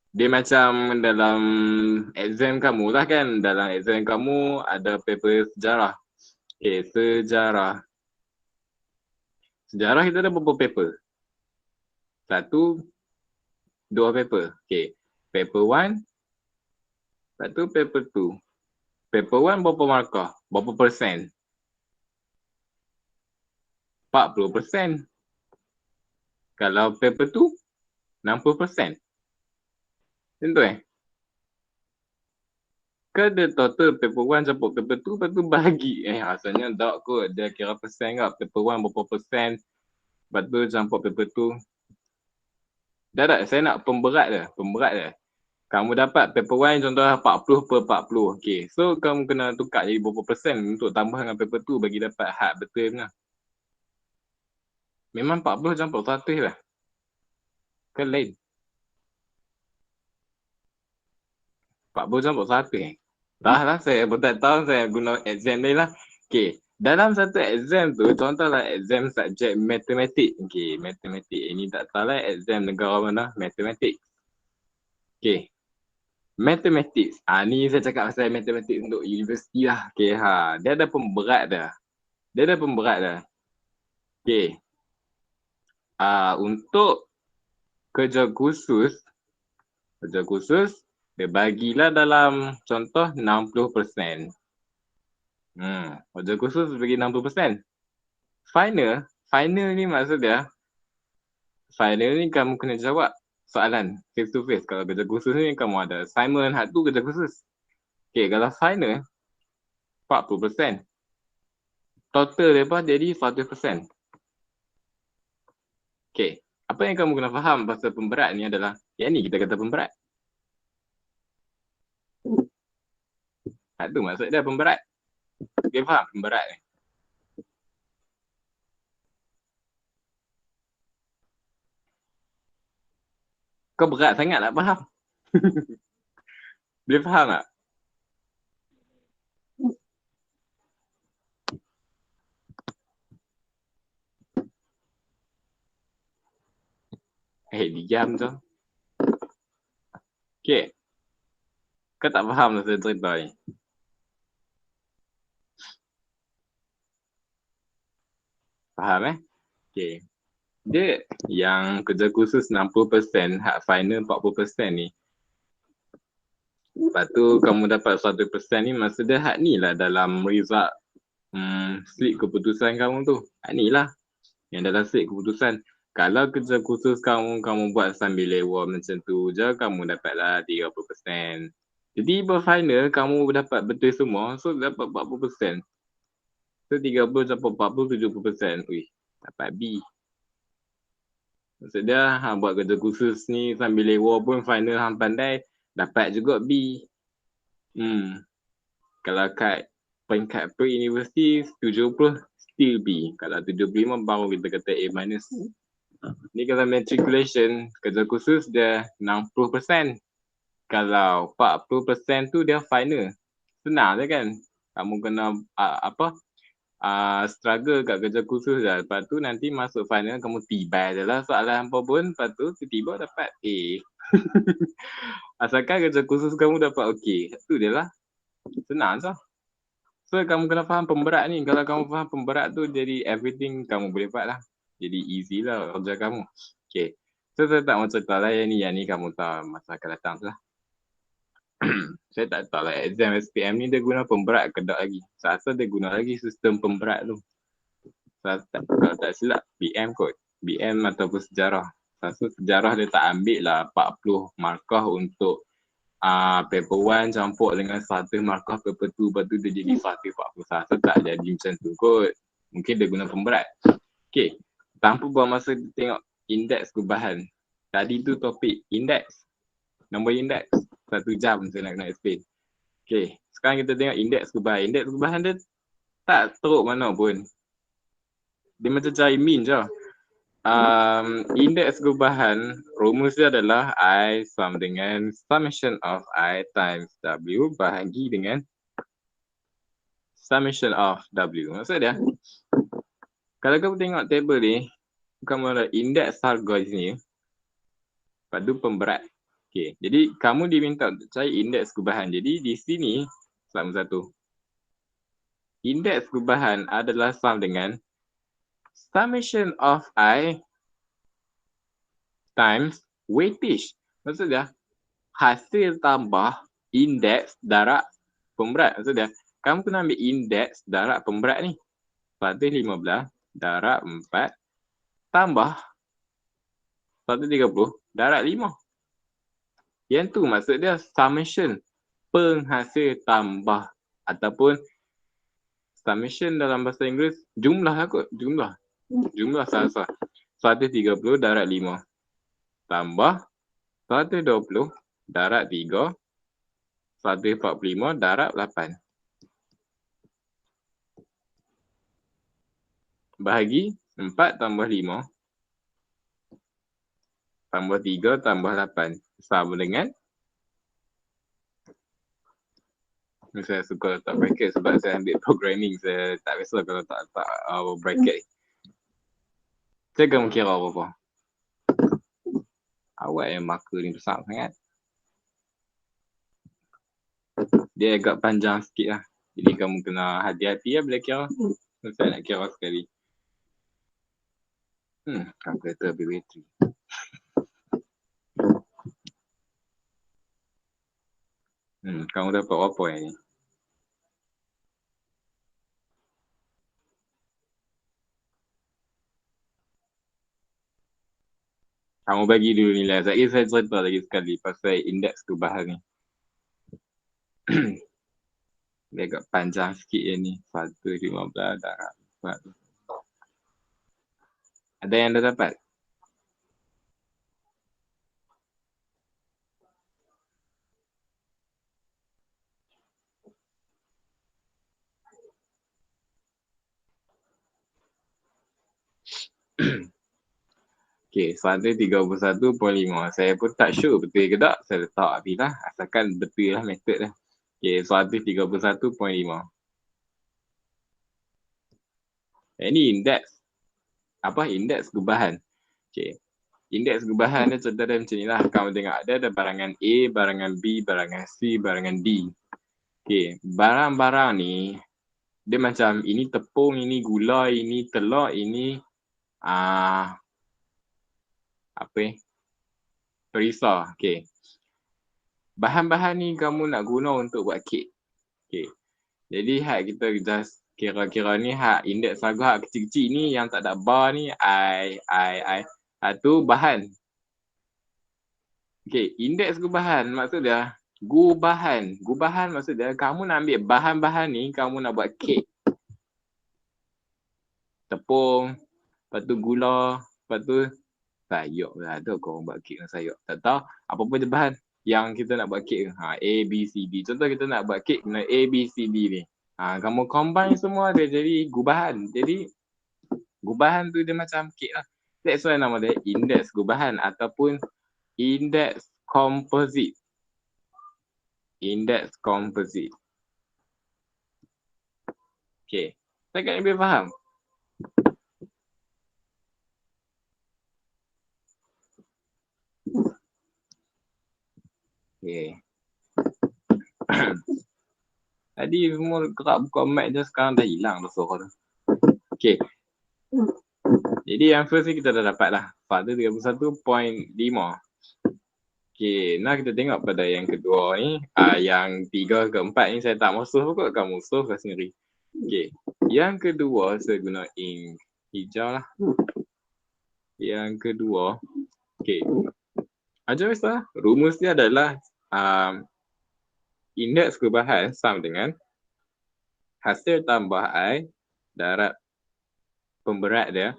Dia macam dalam exam kamu lah kan. Dalam exam kamu ada paper sejarah. Okay, sejarah. Sejarah kita ada berapa paper? 1, 2 paper. Okay, paper 1. Lepas tu paper 2. Paper 1 berapa markah? Berapa persen? 40%. Kalau paper 2, 60%. Tentu Ke dia total paper 1 campur paper 2, lepas tu bahagi. Asalnya tak kot. Dia kira persen kat. Paper 1 berapa persen. Lepas tu campur paper 2. Dah, saya nak pemberat dia. Kamu dapat paper 1 contohnya 40 per 40. Okay. So kamu kena tukar jadi berapa persen untuk tambah dengan paper 2 bagi dapat had betul punya. Memang 40 campur 100 lah. Ke lain? 40 campur 100 Dah lah, saya tak tahu saya guna exam ni lah. Okay, dalam satu exam tu, contohlah exam subjek matematik. Okay, matematik. Ini tak tahu lah exam negara mana, matematik. Okay, matematik. Ni saya cakap pasal matematik untuk universiti lah. Okay, dia ada pemberat dah. Okay, untuk kerja khusus, dia bagilah dalam contoh 60%. Kerja khusus bagi 60%. Final ni maksud dia, final ni kamu kena jawab soalan face to face. Kalau kerja khusus ni kamu ada assignment, hak tu kerja khusus. Okay, kalau final 40%. Total lepas jadi 100%. Okay, apa yang kamu kena faham pasal pemberat ni adalah, yang ni kita kata pemberat. Itu maksud dia pemberat. Dia faham pemberat ni. Kau berat sangat nak faham. Boleh faham tak? Diam tu. Okay. Kau tak faham pasal cerita ni. Faham Okay. Dia yang kerja khusus 60%, hak final 40% ni. Lepas tu kamu dapat 100% ni, maksud dia hak ni lah dalam result slip keputusan kamu tu. Hak ni lah yang dalam slip keputusan. Kalau kerja khusus kamu buat sambil lewat macam tu je, kamu dapatlah 30%. Jadi final kamu dapat betul semua, so dapat 40%. So 30 campur 40, 70%. Wih, dapat B. Maksud dia, buat kerja khusus ni sambil lewat pun final hang pandai, dapat juga B. Kalau kat peringkat pre-university 70 still B. Kalau 75 baru kita kata A-. Ni kalau matriculation, kerja khusus dia 60%. Kalau 40% tu dia final. Senang je kan? Kamu kena struggle kat kerja khusus dah. Lepas tu nanti masuk final kamu tibai je lah soalan apa pun. Lepas tu tiba-tiba dapat A. Asalkan kerja khusus kamu dapat OK. Itu dia lah. Senang je. So kamu kena faham pemberat ni. Kalau kamu faham pemberat tu, jadi everything kamu boleh buat lah. Jadi easy lah kerja kamu. Okay. So saya tak mau cerita lah yang ni kamu tahu masa akan datang tu lah. Saya tak tahu lah exam SPM ni dia guna pemberat ke tak lagi. Saya rasa dia guna lagi sistem pemberat tu. Kalau tak silap BM kot. BM ataupun sejarah. Saya rasa sejarah dia tak ambil lah 40 markah untuk paper 1 campur dengan 100 markah paper 2, lepas tu dia jadi 140. Saya rasa tak jadi macam tu kot. Mungkin dia guna pemberat. Okay. Tanpa buang masa tengok indeks perubahan. Tadi tu topik indeks. Nombor indeks. 1 jam saya nak kena explain. Okay. Sekarang kita tengok indeks perubahan. Indeks perubahan dia tak teruk mana pun. Dia macam cari mean je. Indeks perubahan, rumus dia adalah I sama dengan summation of I times W bahagi dengan summation of W. Maksud dia, kalau kamu tengok table ni, kamu ada indeks harga di sini. Lepas tu pemberat. Okay. Jadi kamu diminta untuk cari indeks perubahan. Jadi di sini, sama satu. Indeks perubahan adalah sama dengan summation of I times weightage. Maksud dia, hasil tambah indeks darab pemberat. Maksud dia, kamu kena ambil indeks darab pemberat ni. Lepas tu 15 darab 4 tambah 130 darab 5. Yang tu maksud dia summation penghasil tambah ataupun summation dalam bahasa Inggeris jumlah lah kot. Jumlah sah-sah. 130 darab 5 tambah 120 darab 3 145 darab 8 bahagi 4 tambah 5 tambah 3 tambah 8 sama dengan Saya suka letak bracket sebab saya ambil programming. Saya tak biasa kalau tak letak bracket. Saya kamu kira apa? Awak yang marker ni besar sangat. Dia agak panjang sikit lah. Jadi kamu kena hati-hati lah bila kira. Saya nak kira sekali. Calculator BB3. Kamu dapat apa yang ni? Kamu bagi dulu nilai. Saya cerita lagi sekali pasal indeks perubahan ni. Dia agak panjang sikit yang ni. 1.15 darab 4. Ada yang dah dapat? Okay, 131.5. Saya pun tak sure betul ke tak. Saya letak habis lah. Asalkan betul lah method lah. Okay, 131.5. Ini indeks. Apa? Indeks perubahan. Okay. Indeks perubahan dia contoh dia macam ni lah. Kamu tengok ada barangan A, barangan B, barangan C, barangan D. Okay. Barang-barang ni, dia macam ini tepung, ini gula, ini telur, ini perisa. Okay. Bahan-bahan ni kamu nak guna untuk buat kek. Okay. Jadi kita just kira-kira ni indeks harga kecil-kecil ni yang tak ada bar ni tu bahan. Okay, indeks gubahan maksud dia gubahan. Gubahan maksud dia kamu nak ambil bahan-bahan ni kamu nak buat kek. Tepung, lepas tu gula, lepas tu sayur lah. Ada korang buat kek dengan sayur. Tak tahu apa-apa je bahan yang kita nak buat kek. A, B, C, D. Contoh kita nak buat kek guna A, B, C, D ni. Kamu combine semua dia jadi gubahan. Jadi gubahan tu dia macam kek lah. That's why nama dia indeks gubahan ataupun indeks composite. Indeks composite. Okay. Saya kan lebih faham. Okay. Tadi semua gerak buka mic je, sekarang dah hilang dah suara tu. Okay. Jadi yang first ni kita dah dapat lah. 31.5. Okay, nah kita tengok pada yang kedua ni. Yang 3 ke 4 ni saya tak mau solve kot, kamu solve kat sendiri. Okay, yang kedua saya guna ink hijau lah. Yang kedua, okay. Macam biasa, rumus dia adalah indeks perubahan sama dengan hasil tambah I darab pemberat dia.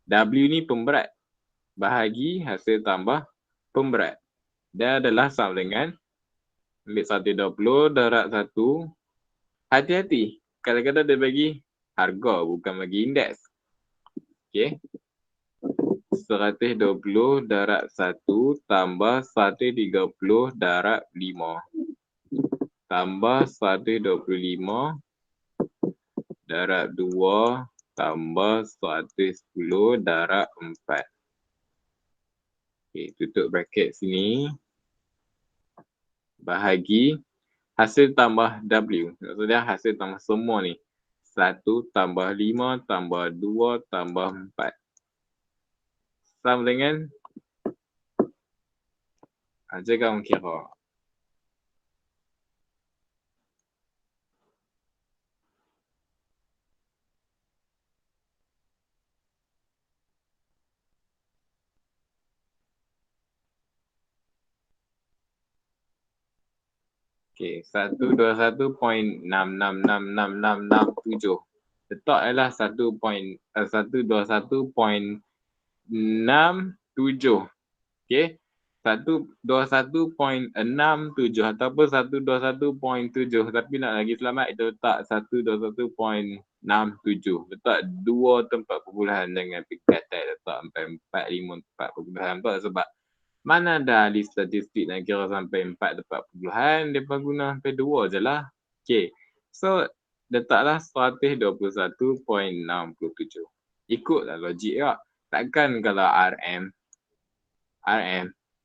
W ni pemberat bahagi hasil tambah pemberat. Dia adalah sama dengan ambil 120 darab 1. Hati-hati. Kadang-kadang dia bagi harga bukan bagi indeks. Okay. 120 darab 1 tambah 130 darab 5. Tambah 125 darab 2 tambah 110 darab 4. Okay, tutup bracket sini. Bahagi hasil tambah W. Maksudnya hasil tambah semua ni. 1 tambah 5 tambah 2 tambah 4. Sama dengan kamu kira. Okay, 121.666667. Letaklah 121.67. Okay. 121.67 ataupun 121.7. Tapi nak lagi selamat kita letak 121.67. Letak 2 tempat perpuluhan dengan pikat letak sampai 4, 5, 4 sebab mana ada ahli statistik nak kira sampai 4 tempat perpuluhan, dia guna sampai 2 je lah. Okay. So, letaklah 121.67. Ikutlah logik tak. Takkan kalau RM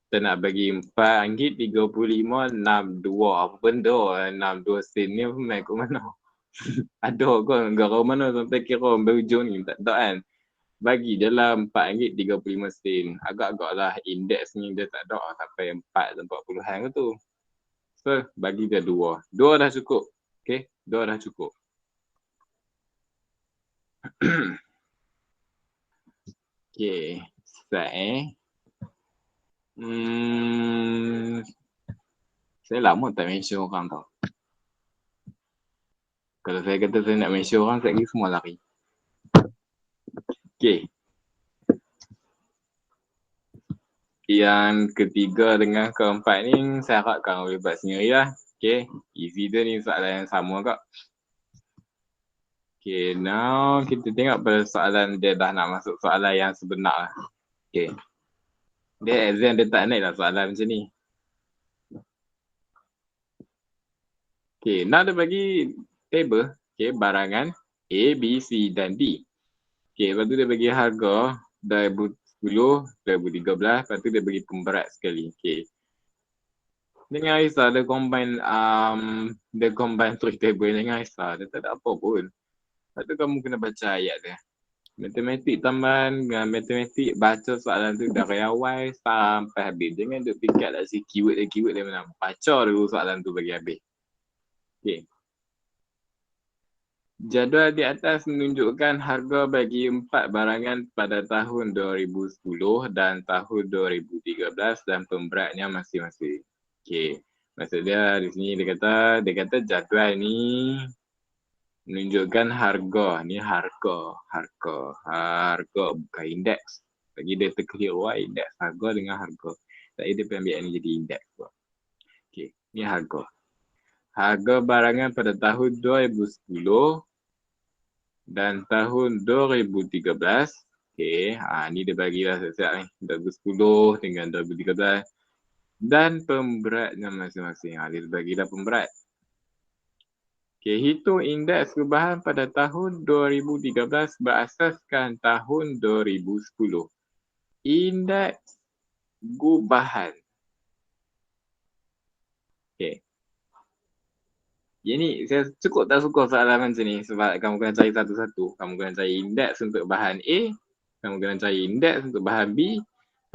kita nak bagi RM4.35.62. Apa benda 62 sen ni main kat mana? Ada kau negara mana sampai kira berhujung ni? Tak tahu kan. Bagi dalam RM4.35. Agak-agaklah indeks ni dia tak ada sampai 4.40 ke tu. So, bagi dia 2. 2 dah cukup. Okay, 2 dah cukup. Okay, start saya lama tak mention orang tau. Kalau saya kata saya nak mention orang, saya lagi semua lari. Okay. Yang ketiga dengan keempat ni, saya harap kamu boleh buat sendiri lah. Okay, easy tu ni soalan yang sama kak. Okay, now kita tengok pada soalan dia dah nak masuk soalan yang sebenar lah. Okay. Dia exam dia tak naik lah soalan macam ni. Okay, now dia bagi table. Okay, barangan A, B, C dan D. Okay, lepas tu dia bagi harga 2010, 2013, lepas tu dia bagi pemberat sekali. Okay. Jangan risau, dia combine 3 table, jangan risau. Dia tak ada apa pun. Lepas tu kamu kena baca ayat dia. Matematik tambahan dengan matematik, baca soalan tu dari awal sampai habis. Jangan duk pikat lah si keyword dia mana. Baca dulu soalan tu bagi habis. Okay. Jadual di atas menunjukkan harga bagi 4 barangan pada tahun 2010 dan tahun 2013 dan pemberatnya masing-masing. Okey. Maksud dia di sini dia kata jadual ni menunjukkan harga. Ni harga bukan indeks. Bagi dia terkeliru indeks harga dengan harga. Tapi dia ambil ni jadi indeks. Okey, ni harga. Harga barangan pada tahun 2010 dan tahun 2013. Okey, ni dia bagilah siap-siap ni. 2010 dengan 2013. Dan pemberatnya masing-masing. Dia bagilah pemberat. Okey, hitung indeks perubahan pada tahun 2013 berasaskan tahun 2010. Indeks gubahan. Okey. Ini saya cukup tak suka soalan macam ni sebab kamu kena cari satu-satu. Kamu kena cari indeks untuk bahan A, kamu kena cari indeks untuk bahan B,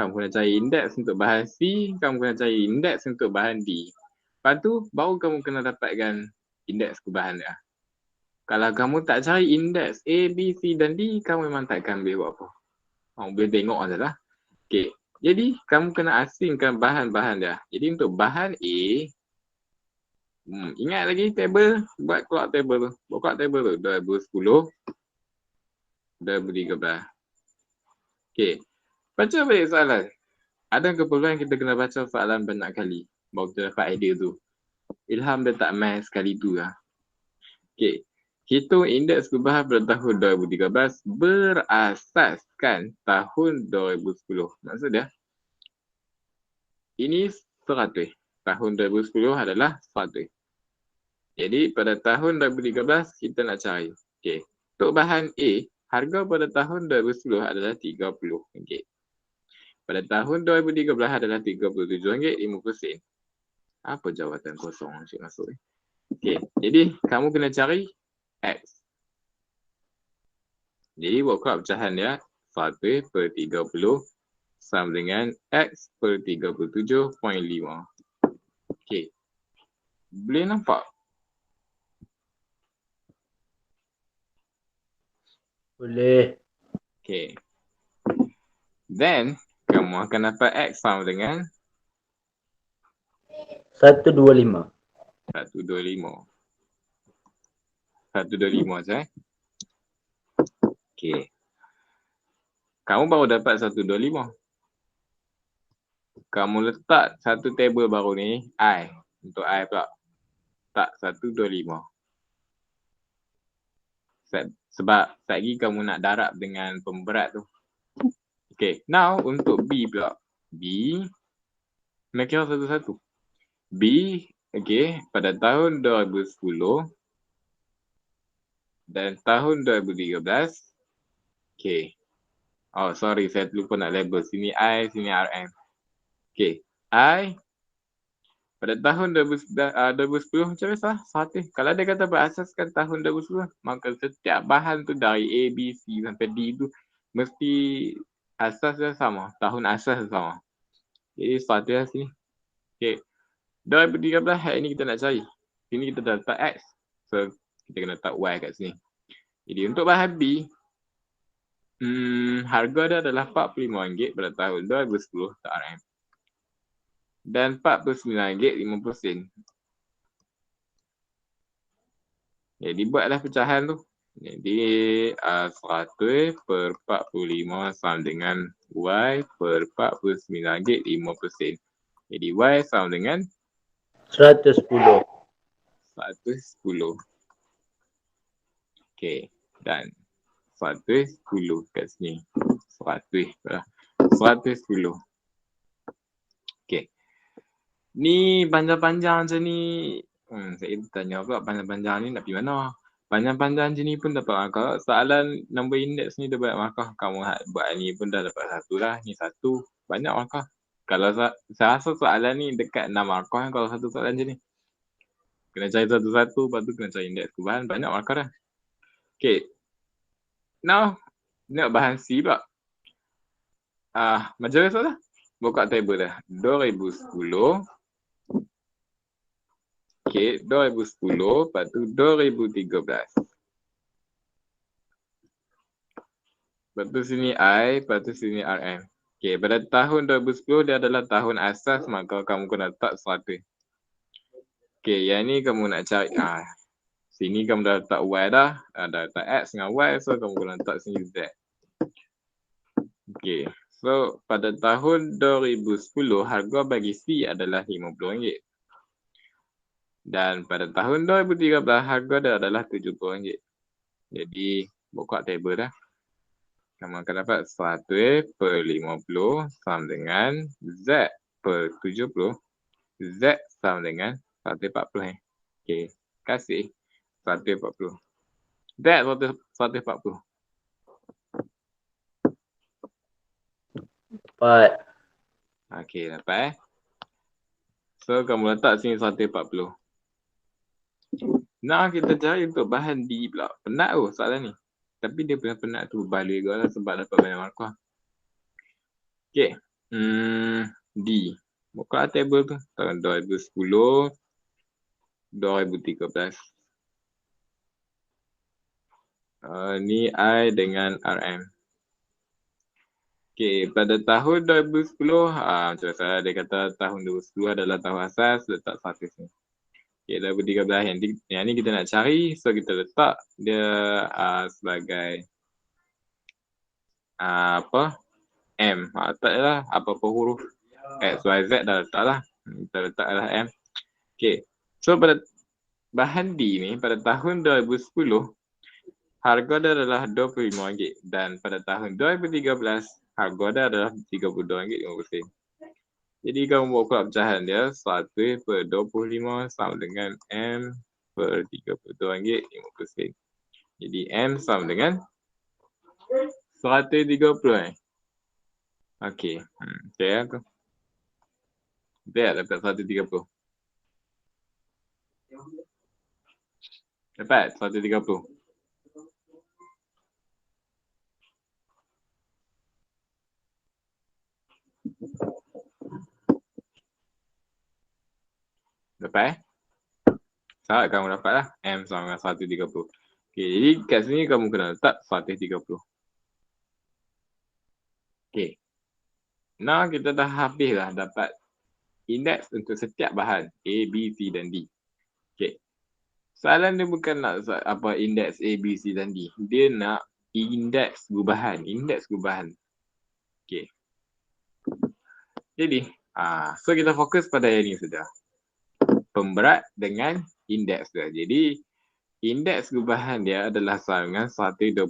kamu kena cari indeks untuk bahan C, kamu kena cari indeks untuk bahan D. Lepas tu baru kamu kena dapatkan indeks gubahan dia. Kalau kamu tak cari indeks A, B, C dan D, kamu memang takkan boleh buat apa. Kamu boleh tengok sajalah. Okey. Jadi kamu kena asingkan bahan-bahan dia. Jadi untuk bahan A, ingat lagi table, buat keluar table tu. Buat keluar table tu, 2010, 2013. Okey, baca balik soalan. Ada keperluan kita kena baca soalan banyak kali. Baru kita dapat idea tu. Ilham dia tak main sekali tu lah. Okey, hitung indeks perubahan pada tahun 2013 berasaskan tahun 2010. Maksud dia, ini 100. Tahun 2010 adalah 100. Jadi pada tahun 2013 kita nak cari. Okey. Untuk bahan A, harga pada tahun 2010 adalah RM30. Pada tahun 2013 adalah RM37.50. Apa jawatan kosong asyik masuk ni? Okey. Jadi kamu kena cari X. Jadi buat keluar pecahan dia 1/30 sama dengan X per 37.5. Okey. Boleh nampak? Boleh. Okay. Then, kamu akan dapat X sama dengan 125. 125. 125 saja. Okay. Kamu baru dapat 125. Kamu letak satu table baru ni, I. Untuk I pula. Tak 125. Sebab lagi kamu nak darab dengan pemberat tu. Okay. Now, untuk B pula. B. Nak kira satu-satu. B Okey, pada tahun 2010 dan tahun 2013. Okey. Oh, sorry, saya terlupa nak label. Sini I, sini RM. Okey. I pada tahun 2010 macam biasa, satu. Kalau dia kata berasaskan tahun 2010, maka setiap bahan tu dari A, B, C sampai D tu mesti asas dia sama. Tahun asas dia sama. Jadi satu lah sini. Okey. 2013 hari ni kita nak cari. Sini kita dah letak X. So, kita kena letak Y kat sini. Jadi untuk bahan B, harga dia adalah RM45 pada tahun 2010 tak RM. Dan RM49.50. Jadi buatlah pecahan tu. Jadi 100 per 45 sama dengan Y per RM49.50. Jadi Y sama dengan 110. 110. Okey. Dan 110 kat sini. 110. Okey. Ni panjang-panjang macam ni. Saya tanya pula panjang-panjang ni nak pergi mana? Panjang-panjang macam ni pun dapat markah. Soalan nombor indeks ni dah banyak markah. Kamu buat ni pun dah dapat satu lah. Ni satu. Banyak markah. Kalau saya rasa soalan ni dekat 6 markah kalau satu soalan macam ni. Kena cari satu-satu. Lepas tu kena cari indeks perubahan. Banyak markah dah. Okay. Now, nak bahan C pula. Macam biasa lah. Buka table dah. 2010. Okay, 2010, lepas tu 2013. Lepas tu sini I, lepas tu sini RM. Okay, pada tahun 2010 dia adalah tahun asas, maka kamu kena letak 100. Okay, yang ni kamu nak cari. Sini kamu dah letak Y dah. Dah letak X dengan Y, so kamu kena letak sini Z. Okay, so pada tahun 2010, harga bagi C adalah RM50. Dan pada tahun 2013, harga dia adalah RM70. Jadi, buka table dah. Kamu akan dapat 100 per 50 sama dengan Z per 70. Z sama dengan 140. Okey, kasih 140. Z 140. 4. Okey, dapat. So, kamu letak sini 140. Nak kita cari untuk bahan D pula. Penat tu soalan ni. Tapi dia penat tu balik juga lah sebab dapat banyak markah. Okay. D. Buka table tu. Tahun 2010. 2013. Ni I dengan RM. Okay. Pada tahun 2010. Macam saya dia kata tahun 2010 adalah tahun asas. Letak 100 ni. Okay, 2013 yang ni kita nak cari, so kita letak dia sebagai M. Letaklah apa-apa huruf X, Y, Z dah letak lah. Kita letaklah M. Okay, so pada bahan D ni pada tahun 2010 harga dia adalah RM25 dan pada tahun 2013 harga dia adalah RM32.50. Jadi kamu buat pecahan dia 1 per 25 sama dengan M per RM32.50. Jadi M sama dengan 130. Okey. Okay aku. Dapat 130. Dapat 130. Dapat Saat kamu dapat lah. M sama dengan 130. Okay, jadi kat sini kamu kena letak 130. Okay. Now kita dah habis lah dapat indeks untuk setiap bahan A, B, C dan D. Okay. Soalan dia bukan nak apa indeks A, B, C dan D. Dia nak indeks gubahan. Indeks gubahan. Okay. Jadi, so kita fokus pada yang ni saja. Pemberat dengan indeks dia. Jadi, indeks gubahan dia adalah sama dengan 125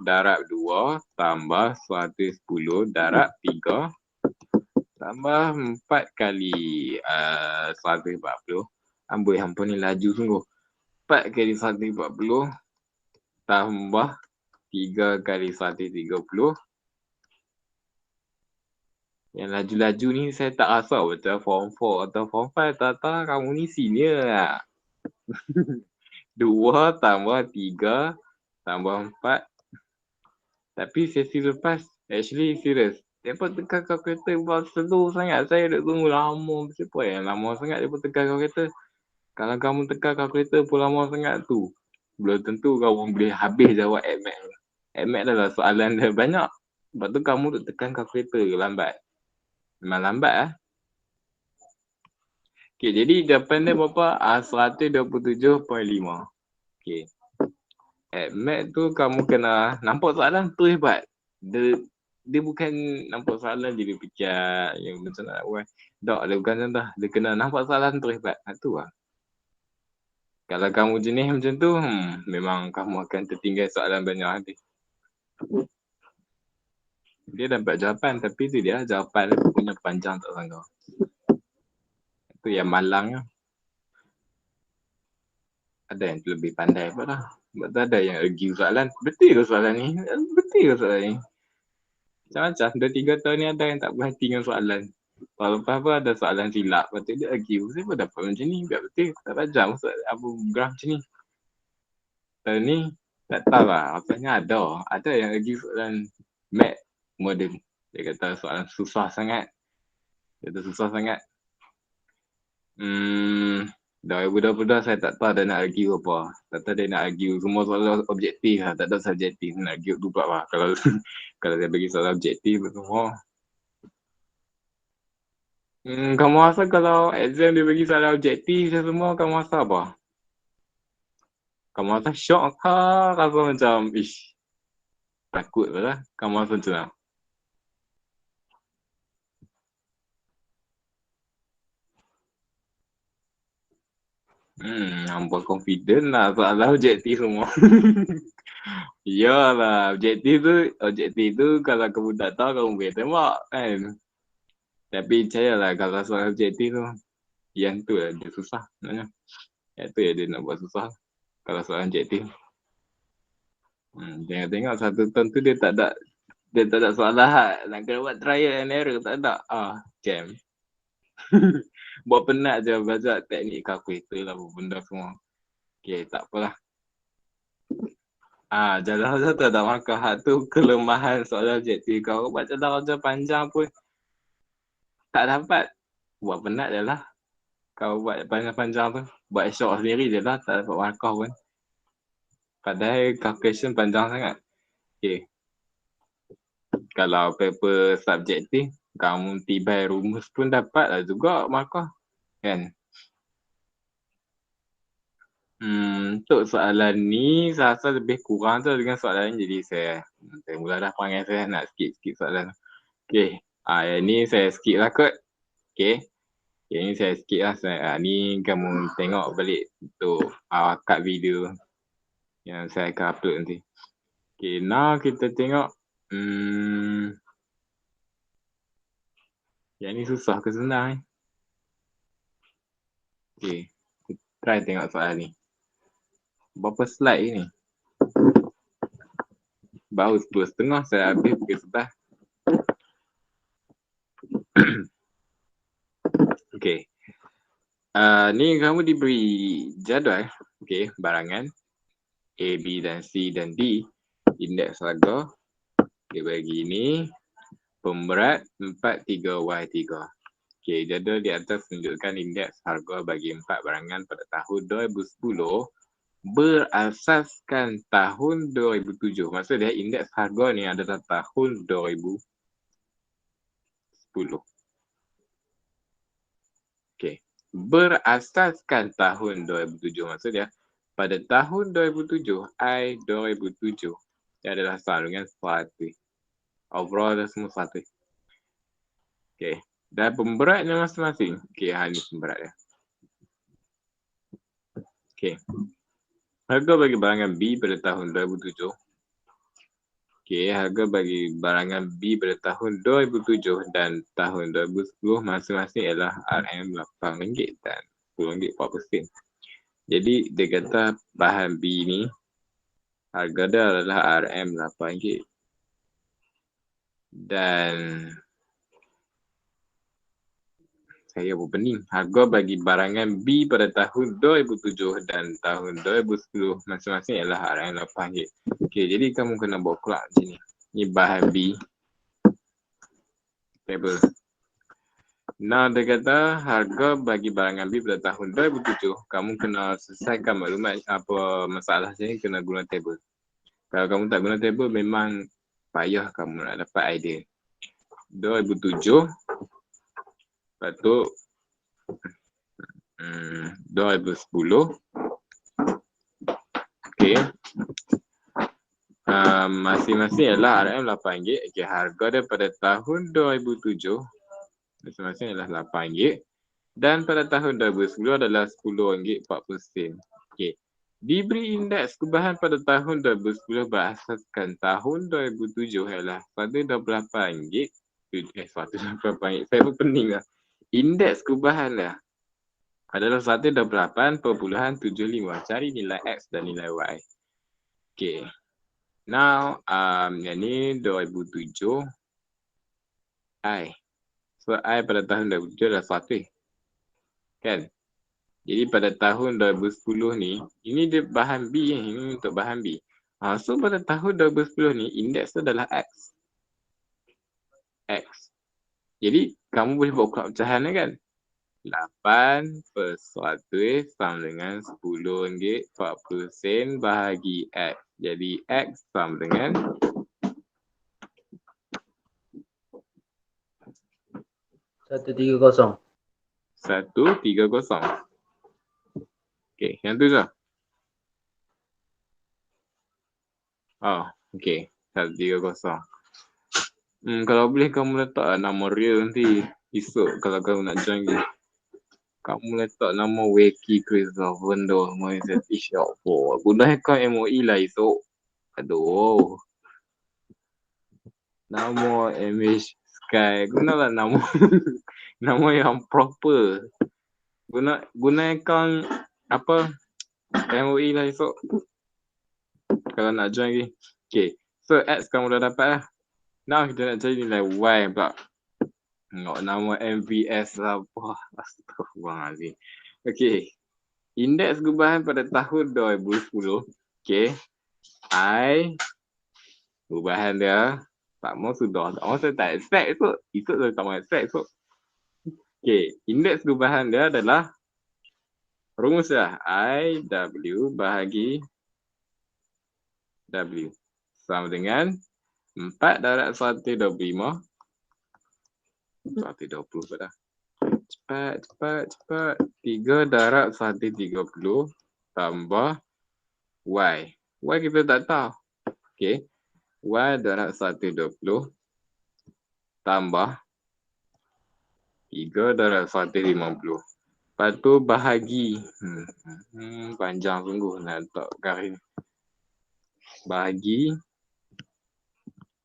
darab 2 tambah 110 darab 3 tambah 4 kali 140 Amboi hampa ni laju sungguh. 4 kali 140 tambah 3 kali 130. Yang laju-laju ni saya tak rasa betul form 4 atau form 5. Tak kamu ni senior lah. 2 tambah 3 tambah 4. Tapi sesi lepas, actually serius. Mereka tekan kalkulator buat slow sangat. Saya dah tunggu lama. Siapa yang lama sangat mereka tekan kalkulator. Kalau kamu tekan kalkulator pun lama sangat tu. Belum tentu kamu boleh habis jawab AdMath. AdMath adalah soalan dah banyak. Sebab tu kamu duk tekan kalkulator lambat. Memang lambat lah. Okay, jadi jawapan dia berapa? 127.5. Okay. AdMath tu kamu kena nampak soalan tu hebat. Dia bukan nampak soalan jadi fikir yang macam nak buat. Tak, dia bukan macam tu. Dia kena nampak soalan tu hebat. Tu lah. Kalau kamu jenis macam tu, memang kamu akan tertinggal soalan banyak nanti. Dia dapat jawapan tapi tu dia jawapan dia punya panjang tak sangka. Itu yang malang lah. Ada yang lebih pandai pun lah. Sebab tu ada yang argue soalan. Betul ke soalan ni? Betul ke soalan ni? Macam-macam. Dah 3 tahun ni ada yang tak berhati dengan soalan. Lepas pun ada soalan silap. Lepas tu dia argue. Saya pun dapat macam ni. Biar betul. Tak rajam apa graf macam ni. Tahun ni tak tahu lah. Apanya ada. Ada yang argue soalan math modern. Dia kata soalan susah sangat. Dia kata susah sangat. 2022 saya tak tahu dia nak argue apa. Tak tahu dia nak argue semua soalan objektif lah. Tak tahu subjektif. Nak argue tu pula lah. Kalau saya bagi soalan objektif semua. Kamu rasa kalau exam dia bagi soalan objektif semua, kamu rasa apa? Kamu rasa shock ke? Rasa macam, takut lah. Kamu rasa macam mana? Nampak confident lah soalan objektif semua. Yalah, objektif tu kalau kamu tak tahu kamu boleh tembak kan. Tapi percayalah kalau soalan objektif tu, yang tu lah dia susah sebenarnya. Yang tu dia nak buat susah kalau soalan objektif. Jangan tengok satu tahun tu dia tak ada soalan nak kena buat trial and error, tak ada. Jam. Buat penat je belajar teknik kalkulator lah benda semua. Okay, tak apalah. Jalan tu tak ada markah. Tu kelemahan soalan objektif. Kau baca darjah panjang pun tak dapat. Buat penat je lah. Kau buat panjang-panjang tu. Buat short sendiri je lah. Tak dapat markah pun. Padahal calculation panjang sangat. Okay. Kalau paper subjektif, kamu tibai rumus pun dapat lah juga markah. Kan? Untuk soalan ni, saya rasa lebih kurang tu dengan soalan ni. Jadi saya mula dah panggil saya nak skip soalan. Okay. Yang ni saya skip lah kot. Okay. Yang ni saya skip lah. Ni kamu tengok balik untuk kat video yang saya akan upload nanti. Okay. Now kita tengok. Yang ni susah ke senang? Okay. Kita try tengok soalan ni. Berapa slide ni? Baru 10.30 saya habis pukul 11. Okay. Ni kamu diberi jadual. Okay, barangan A, B dan C dan D. Indeks harga. Dia bagi ni. Pemberat 43Y3. Okay, jadual di atas menunjukkan indeks harga bagi 4 barangan pada tahun 2010 berasaskan tahun 2007. Maksudnya indeks harga ni adalah tahun 2010. Okay. Berasaskan tahun 2007. Maksudnya pada tahun 2007, I 2007. Dia adalah salungan 100. Overall dah semua 100. Okay. Dan pemberatnya masing-masing. Okay, ini pemberat dia. Okay. Harga bagi barangan B pada tahun 2007. Okay, harga bagi barangan B pada tahun 2007 dan tahun 2010 masing-masing ialah RM8 dan RM10.40. Jadi dia kata bahan B ni harga dia adalah RM8. Dan saya berpening. Harga bagi barangan B pada tahun 2007 dan tahun 2010 masing-masing ialah RM8. Okey, jadi kamu kena bawa keluar macam ni. Ni bahan B. Table. Nah, dia kata harga bagi barangan B pada tahun 2007, kamu kena selesaikan maklumat apa masalah sini kena guna table. Kalau kamu tak guna table, memang payah kamu nak dapat idea. 2007, lepas tu 2010. Okey. Masing-masing ialah RM8. Okey, harga dia pada tahun 2007 masing-masing ialah RM8. Dan pada tahun 2010 adalah RM10.40. Okey. Diberi indeks perubahan pada tahun 2010 berasaskan tahun 2007 ialah RM128. RM128. Saya pun pening lah. Indeks perubahan dah adalah 128.75. Cari nilai X dan nilai Y. Okay. Now, yang ni 2007. I. So, I pada tahun 2007 adalah 1. Kan? Jadi pada tahun 2010 ni, ini dia bahan B ni. Ini untuk bahan B. So, pada tahun 2010 ni, indeks tu adalah X. X. Jadi, kamu boleh buat ukuran pecahan kan? 8 per 1 sama dengan RM10.40 bahagi X. Jadi X sama dengan 130. 130. Okey, yang tu je. Oh, okey. 130. Kalau boleh kamu letak nama real nanti esok kalau kamu nak join ni. Kamu letak nama Weki Christopher Vendor Moiset Ishak for. Guna akaun MOE lah esok. Aduh. Nama MH Sky. Gunalah nama nama yang proper. Guna akaun apa? MOE lah esok. Kalau nak join lagi. Okay. So X kamu dah dapat lah. Now kita nak cari nilai Y pula. Tengok nama MVS lah. Wah, astagfirullahaladzim. Okay. Indeks perubahan pada tahun 2010. Okay. I. Perubahan dia. Tak mau sudah. Tak mau saya tak expect tu. Itu saya tak mau expect tu. Okay. Indeks perubahan dia adalah. Rumus lah. IW bahagi W. Sama dengan 4 darab 125. 120 pada. Cepat. 3 darab 130 tambah Y. Y kita tak tahu. Okey. Y darab 120 tambah 3 darab 150. Lepas tu bahagi. Panjang sungguh nak letak garis. Bahagi.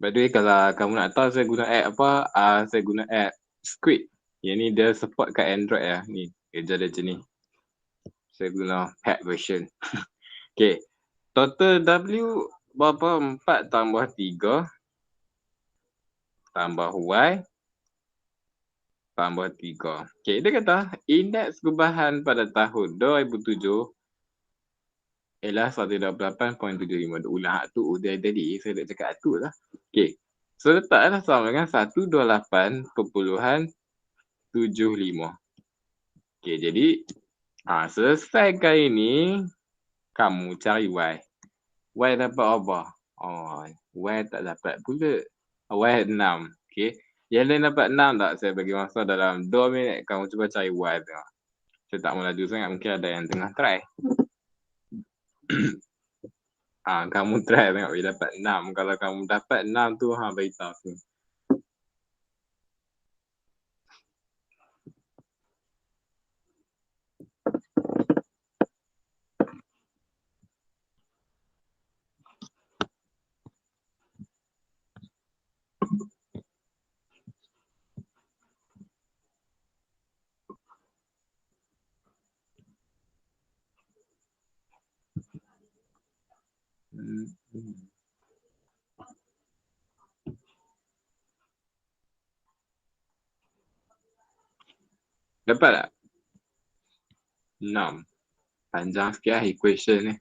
By the way, kalau kamu nak tahu saya guna app apa, saya guna app Squid. Yang ni dia support kat Android lah. Ni, kerja dia macam ni. Saya guna paid version. Okay. Total W berapa? 4 tambah 3 tambah Y tambah 3. Okay, dia kata indeks perubahan pada tahun 2007 ialah 128.75. Ulang tu udah tadi. Saya dah cakap tu lah. Okay. So letaklah sama dengan 128.75. Okay, jadi selesai kali ni kamu cari Y. Y dapat apa? Y tak dapat pula. Y 6. Okay. Yang lain dapat 6 tak? Saya bagi masa dalam 2 minit. Kamu cuba cari Y tengok. Saya tak mau laju sangat. Mungkin ada yang tengah try. Kamu try tengok dia dapat 6. Kalau kamu dapat 6 tu, beritahu sini. Dapat tak? 6. Panjang sikit lah equation ni.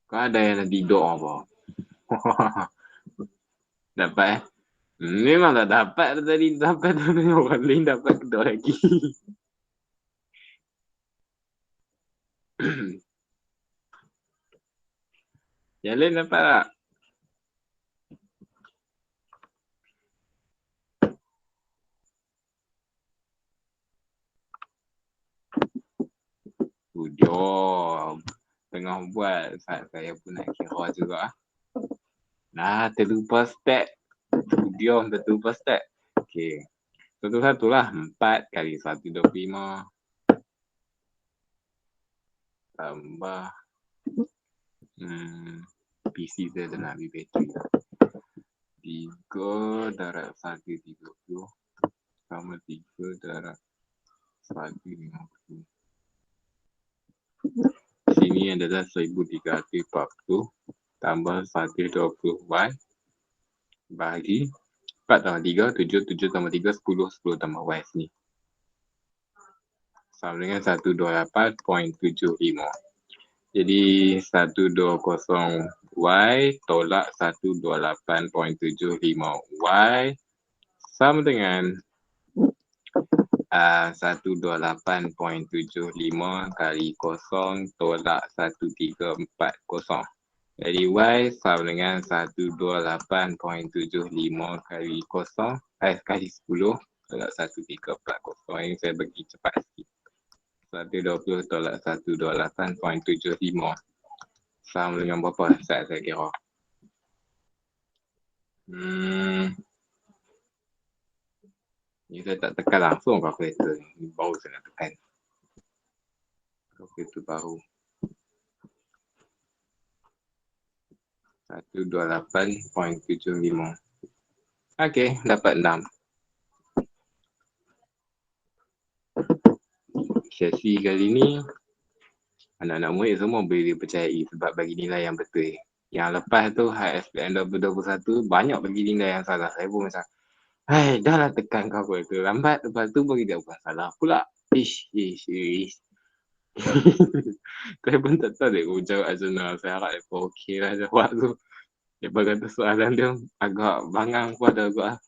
Kau ada yang nak tidur apa? Dapat eh? Memang tak dapat tadi. Dapat tadi orang lain dapat kedua lagi. Yang lain dapat tak? Tujuh. Tengah buat saat saya pun nak kira juga. Nah, terlupa step. Tujuh terlupa step. Okay. Satu-satu lah. 4 kali 125. Tambah. PC saya dah nak habis bateri lah. 3 darab 130. Sama 3 darab 150. Sini adalah 1340 tambah 120y bagi 4 tambah 3, 7, 7 tambah 3, 10, 10 tambah y sini. Sama dengan 128.75. Jadi 120y tolak 128.75y sama dengan 128.75 kali 0 tolak 1340. Jadi y sama dengan 128.75 kali 0 kali 10 tolak 1340. Ini saya bagi cepat sikit. 120 tolak 128.75 sama dengan berapa saat saya kira? Ni saya tak tekan langsung kalkulator ni. Baru saya nak tekan. Kalkulator baru. 128.75. Okey, dapat 6. Sesi kali ni anak-anak murid semua boleh dipercayai sebab bagi nilai yang betul. Yang lepas tu HSPN 2021 banyak bagi nilai yang salah. Saya pun macam dah lah tekan kalkulator lambat, lepas tu bagi dia bukan salah pula. Ish. Saya pun tak tahu dia jawab macam mana. Saya harap dia pun okey lah jawab tu. Dia kata soalan dia agak bangang pun ada agak.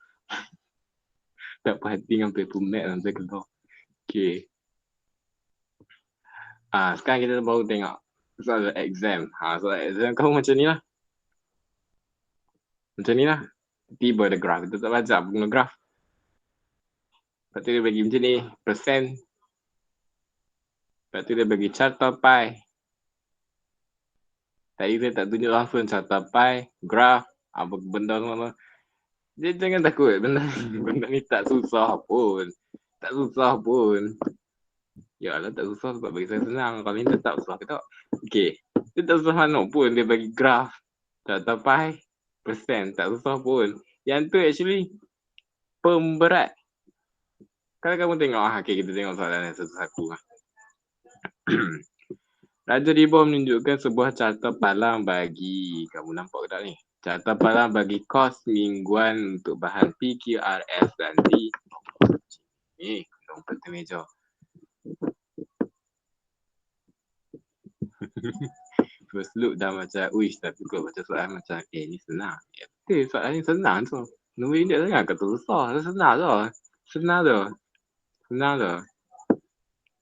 Tak perhati dengan paper mat dan saya kata okey. Sekarang kita baru tengok soalan exam. Soalan exam kau macam ni lah. Macam ni lah. Tiba ada graf. Kita tak baca guna graf. Lepas tu dia bagi macam ni. Persen. Lepas tu dia bagi carta pie. Tadi dia tak tunjuk langsung carta pie. Graf. Apa benda semua. Dia jangan takut. Benda ni tak susah pun. Tak susah pun. Ya lah tak susah sebab bagi saya senang. Kalau ni tak susah ke tak? Okay. Dia tak susah mana pun. Dia bagi graf. Carta pie. Persen. Tak susah pun. Yang tu actually pemberat. Kalau kamu tengok. Okay, kita tengok soalan yang satu-satu. Raja Dibo menunjukkan sebuah carta palang bagi. Kamu nampak ke tak ni? Carta palang bagi kos mingguan untuk bahan P, Q, R, S dan T. Ni, lompat ke meja. First look dah macam, uish, tapi kau baca soalan macam, ni senang. Soalan ni senang tu. Nombor index sangat kata susah. Senang tu. Senang tu.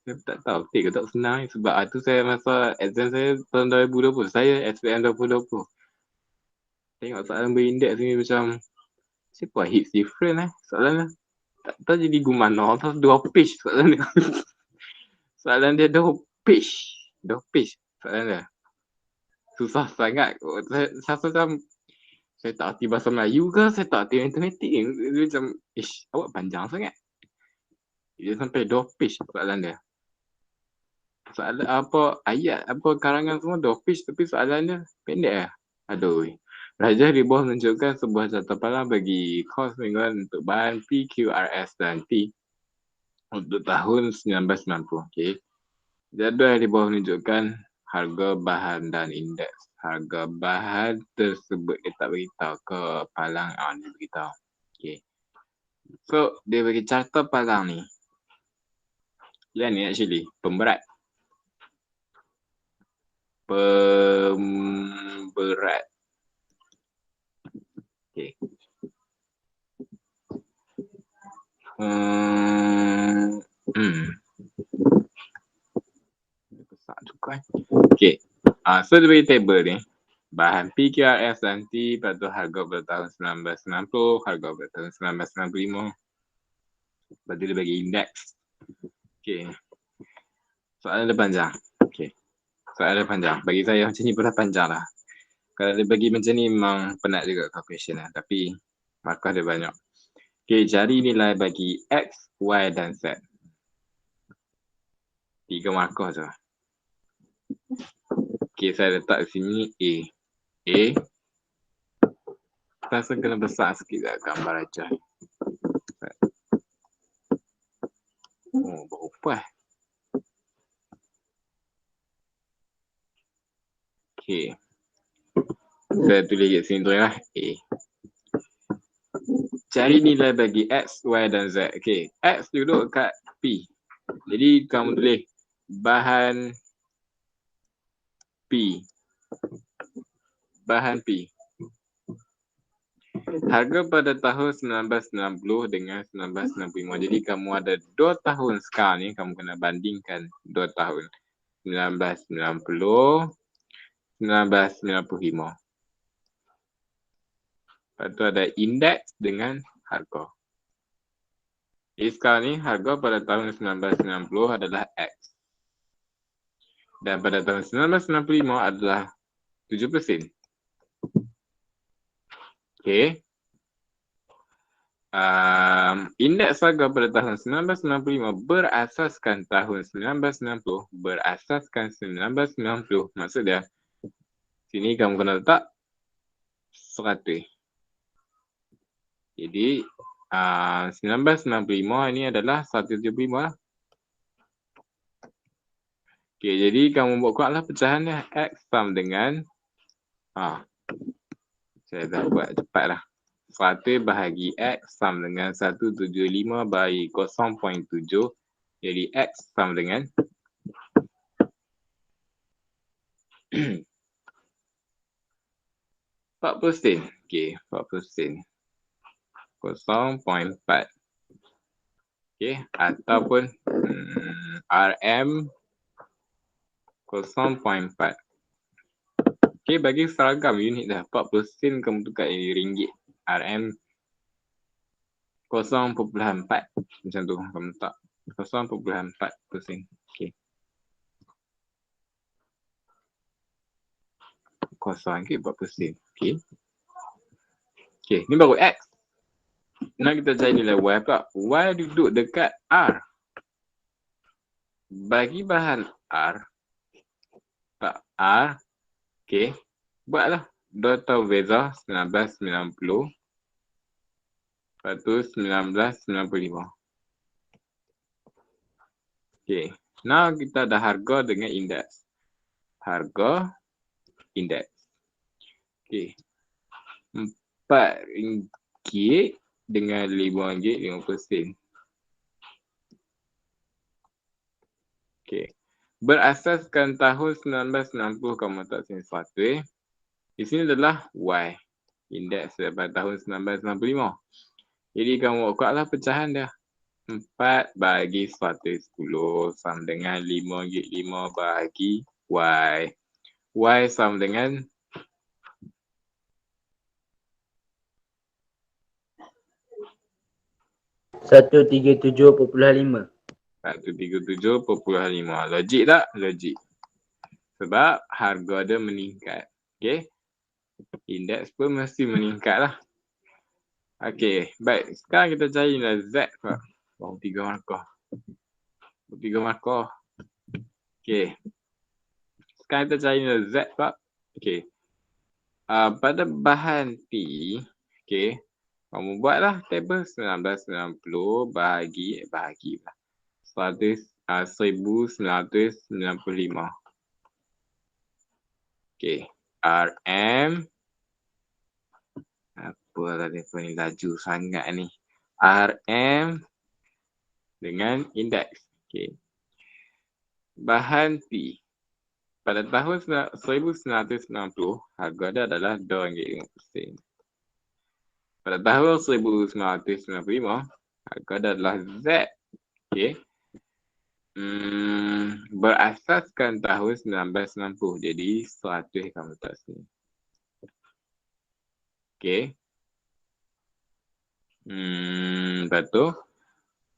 Saya tak tahu betul ke tak senang. Sebab tu saya masa exam saya tahun 2020. Saya SPM 2020. Tengok soalan berindeks ni macam, siapa hits different soalan lah. Tak tahu jadi gumana. Tahu 2 page soalan dia. Soalan dia 2 page. 2 page soalan dia. Susah sangat. Saya macam, saya tak arti bahasa Melayu ke? Saya tak arti matematik ni. Dia macam, awak panjang sangat. Dia sampai 2 page soalan dia. Soalan apa, ayat, apa karangan semua 2 page tapi soalan dia pendek lah. Aduh. Rajah di bawah menunjukkan sebuah jatuh palang bagi kos mingguan untuk bahan P, Q, RS dan T untuk tahun 1990. Okay. Jadual di bawah menunjukkan harga bahan dan indeks. Harga bahan tersebut dia tak beritahu ke palang. Dia beritahu. Okay. So, dia bagi carta palang ni. Yang ni actually, pemberat. Pemberat. Okay. Besar juga. Okay. So, dia bagi table ni. Bahan PQRS dan T pada harga pada tahun 1990, harga pada tahun 1995. Lepas tu dia bagi indeks. Okay. Soalan dia panjang. Okay. Soalan dia panjang. Bagi saya macam ni pun dah panjang lah. Kalau dia bagi macam ni memang penat juga calculation lah. Tapi markah dia banyak. Okay, cari nilai bagi X, Y dan Z. 3 markah je. Okay, saya letak sini A. A. Rasa kena besar sikit lah gambar aja. Oh, berubah. Okay. Saya tulis kat sini tu lah. A. Cari nilai bagi X, Y dan Z. Okay. X duduk kat P. Jadi kamu tulis bahan P. Bahan P. Harga pada tahun 1990 dengan 1995. Jadi kamu ada 2 tahun sekarang ni. Kamu kena bandingkan 2 tahun. 1990, 1995. Lepas tu ada indeks dengan harga. Jadi sekarang ni harga pada tahun 1990 adalah X. Dan pada tahun 1995 adalah 7%. Okay. Indeks harga pada tahun 1995 berasaskan tahun 1990 berasaskan 1990. Maksud dia, sini kamu kena letak 100. Jadi 1995 ini adalah 175 lah. Okay, jadi kamu buat kuatlah pecahan dia. X sama dengan saya dah buat cepat lah. 100 bahagi X sama dengan 175 bahagi 0.7. Jadi X sama dengan 40 sen. Okay, 40 sen. 0.4. Okay, ataupun RM 0.4. Okay, bagi seragam unit dah 40 sen kamu tukar jadi ringgit. RM 0.4. Macam tu kamu tak 0.4 sen. Okay. RM0.40. Okay. Okay, ni baru X. Nak kita cari nilai Y pula. Y duduk dekat R. Bagi bahan R. Tak R. Okay. Buatlah. 2 tahun beza 1990. Lepas tu 1995. Okay. Now kita ada harga dengan indeks. Harga, indeks. Okay. RM4 dengan RM5.50. Okay. Berasaskan tahun 1990 kamu tak sini satu. Di sini adalah Y. Indeks pada tahun 1995. Jadi kamu buatlah pecahan dia. 4 bagi 110 sama dengan RM5.5 bagi Y. Y sama dengan 137.5. 137.5. Logik tak? Logik. Sebab harga dia meningkat. Okay. Indeks pun mesti meningkat lah. Okay. Baik. Sekarang kita cari nilai Z. Baru 3 markah. Okay. Sekarang kita cari nilai Z. Okay. pada bahan P, okay, kamu buatlah tabel 1990 bahagi lah 1995. Okay, RM, apa lah dia ni laju sangat ni, RM dengan indeks. Okay, bahan P pada tahun 1990 harga dia adalah RM2.50. Pada tahun 1995 harga dia adalah Z. Okay. Berasaskan tahun 1990. Jadi 100 kamu letak sini. Okay. Lepas tu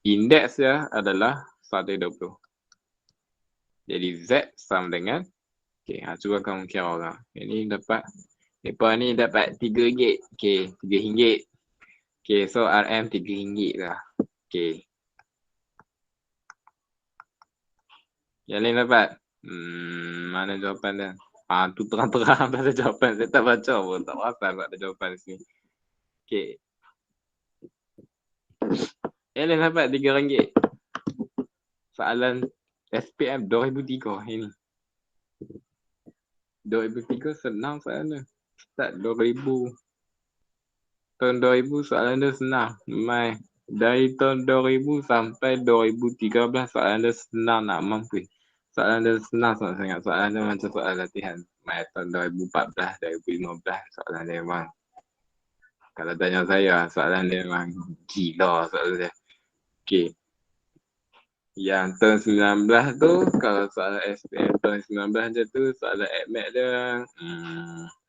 indeks dia adalah 120. Jadi Z sama dengan, okay, cuba kamu kira orang. Ini dapat, mereka ni dapat RM3. Okay, RM3. Okay, so RM RM3 lah. Okay. Yang lain dapat? Mana jawapan dia? Tu terang-terang tak ada jawapan. Saya tak baca pun. Tak perasan tak ada jawapan di sini. Okay. Yang lain dapat RM3. Soalan SPM 2003 ini. 2003 senang soalan dia. Start 2000. Tahun 2000 soalan dia senang. Memang dari tahun 2000 sampai 2013 soalan dia senang nak mampu. Soalan dia senang sangat. Soalan dia macam soalan latihan. Mai tahun 2014, 2015 soalan dia memang. Kalau tanya saya, soalan dia memang gila soalan dia. Okay. Yang tahun 19 tu, kalau soalan SPM tahun 19 je tu, soalan AdMath dia,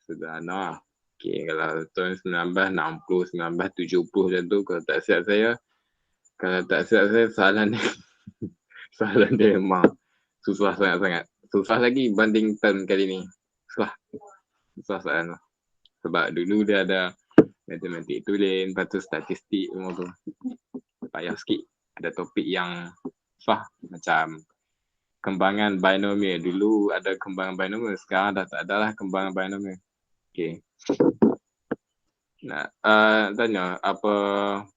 sederhana. Okay, kalau tahun 1960, 1970 macam tu, kalau tak siap saya, soalan dia, soalan dia memang susah sangat-sangat. Susah lagi banding tahun kali ni. Susah soalan tu. Sebab dulu dia ada matematik tulen, lepas tu statistik semua tu. Payah sikit. Ada topik yang susah macam kembangan binomial. Dulu ada kembangan binomial, sekarang dah tak ada lah kembangan binomial. Okay. Nak tanya, apa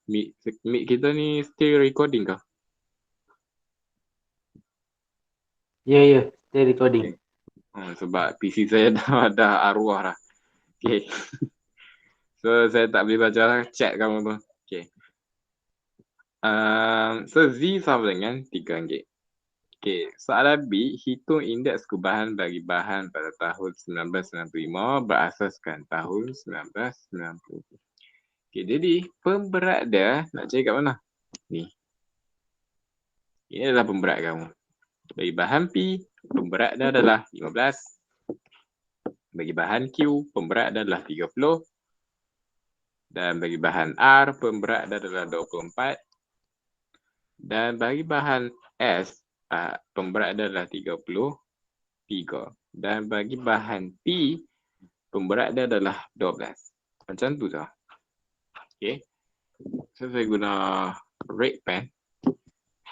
mic kita ni still recording ke? Ya, stay recording. Okay. Sebab PC saya dah arwah dah. Okay. So saya tak boleh baca lah chat kamu tu. Okay. So Z sama dengan RM3. Okay, soalan B, hitung indeks gubahan bagi bahan pada tahun 1995 berasaskan tahun 1990. Okay, jadi pemberat dia nak cari kat mana? Ni. Ini adalah pemberat kamu. Bagi bahan P, pemberat dia adalah 15. Bagi bahan Q, pemberat dia adalah 30. Dan bagi bahan R, pemberat dia adalah 24. Dan bagi bahan S, pemberat dia adalah 33. Dan bagi bahan P, pemberat dia adalah 12. Macam tu je. Okay. So saya guna red pen.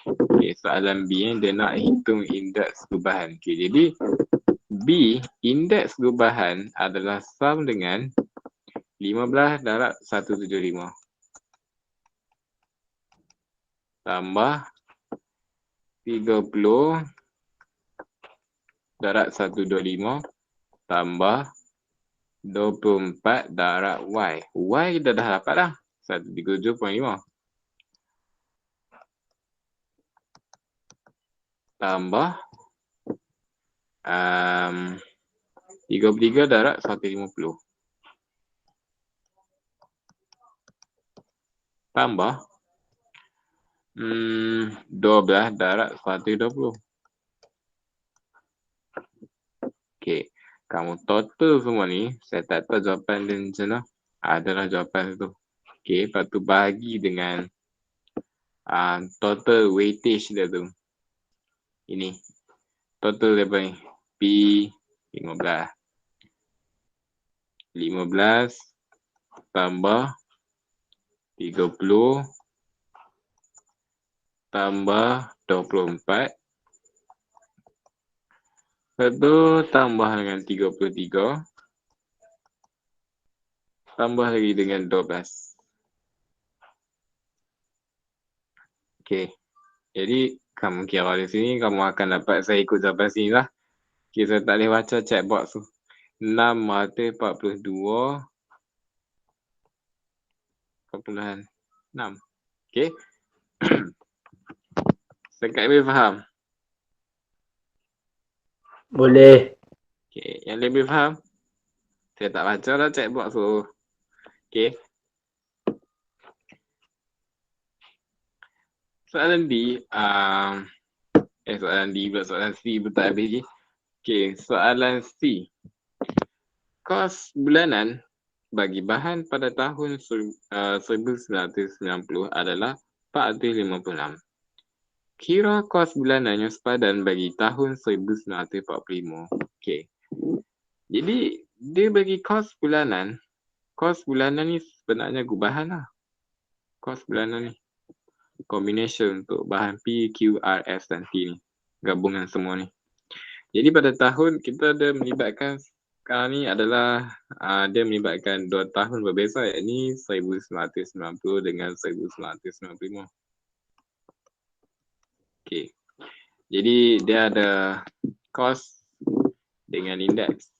Okay, soalan B dia nak hitung indeks gubahan. Okay, jadi B, indeks gubahan adalah sama dengan 15 darab 175. Tambah 30 darab 125 tambah 24 darab Y. Y kita dah dapat dah. 137.5. Tambah 33 darab 150. Tambah 12 darab 120. Okay. Kamu total semua ni, saya tak tahu jawapan dia macam mana. Adalah jawapan tu. Okay, lepas tu bagi dengan total weightage dia tu. Ini. Total dia apa ni? P 15. 15 tambah 30 tambah 24. Lepas tu tambah dengan 33. tambah lagi dengan 12. Okey. Jadi kamu kira di sini kamu akan dapat, saya ikut sampai sini lah. Okay, saya tak boleh baca checkbox tu. 6/42.6. Okey. Sekat lebih faham? Boleh. Okey, yang lebih faham? Saya tak baca dah checkbox tu. Okey. Soalan D, soalan D pula, soalan C pun tak habis lagi. Okey, soalan C. Kos bulanan bagi bahan pada tahun 1990 adalah 456. Kira kos bulanan yang sepadan bagi tahun 1945. Okey. Jadi, dia bagi kos bulanan. Kos bulanan ni sebenarnya gubahan lah. Kos bulanan ni. Combination untuk bahan P, Q, R, S dan T ni. Gabungan semua ni. Jadi pada tahun kita ada melibatkan, sekarang ni adalah dia melibatkan 2 tahun berbeza, iaitu 1990 dengan 1995. Okey. Jadi dia ada kos dengan indeks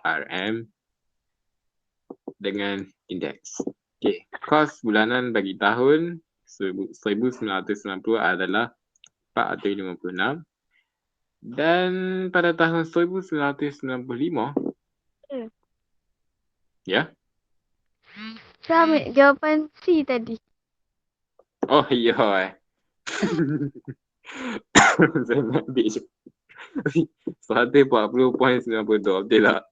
RM dengan indeks. Okey, kos bulanan bagi tahun 1990 adalah 456 dan pada tahun 1995 ya. Saya ambil jawapan C tadi. Oh ya. Saya nak ambil je. 140.92 betul tak?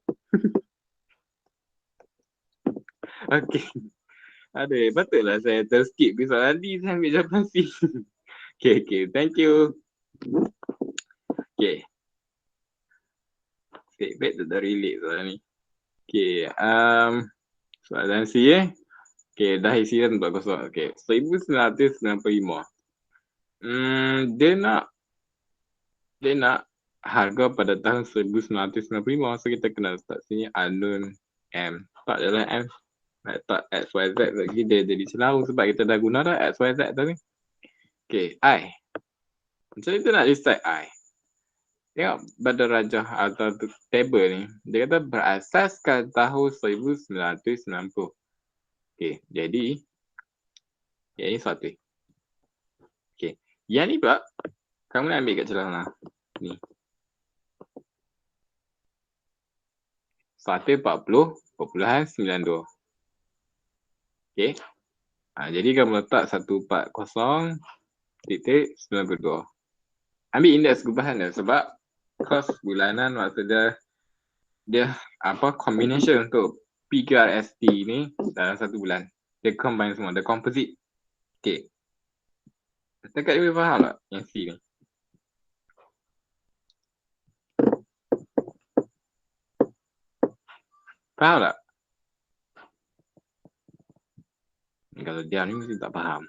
Okey. Aduh, patutlah saya terskip ke soalan D, saya ambil jawapan C. Okay, thank you. Okay. Back to the relate soalan ni. Okay, soalan C Okay, dah isi dah tempat kosong. Okay, 1995. Dia nak harga pada tahun 1995. So kita kena start sini unknown M. Tak jalan M. Tak XYZ lagi dia jadi selalu sebab kita dah guna dah XYZ tadi. Okay, I. Macam itu nak decide I. Tengok pada rajah atau table ni. Dia kata berasaskan tahun 1990. Okay, jadi yang ini satu. Okay, yang ni pula kamu nak ambil kat celana ni. 140.92. Okay. Jadi kamu letak 140.92. Ambil indeks gubahan dia sebab kos bulanan maksudnya dia combination untuk PQRST ni dalam satu bulan. Dia combine semua, dia composite. Okay. Dekat dia boleh faham tak yang C ni? Faham tak? Kalau dia ni mesti tak faham.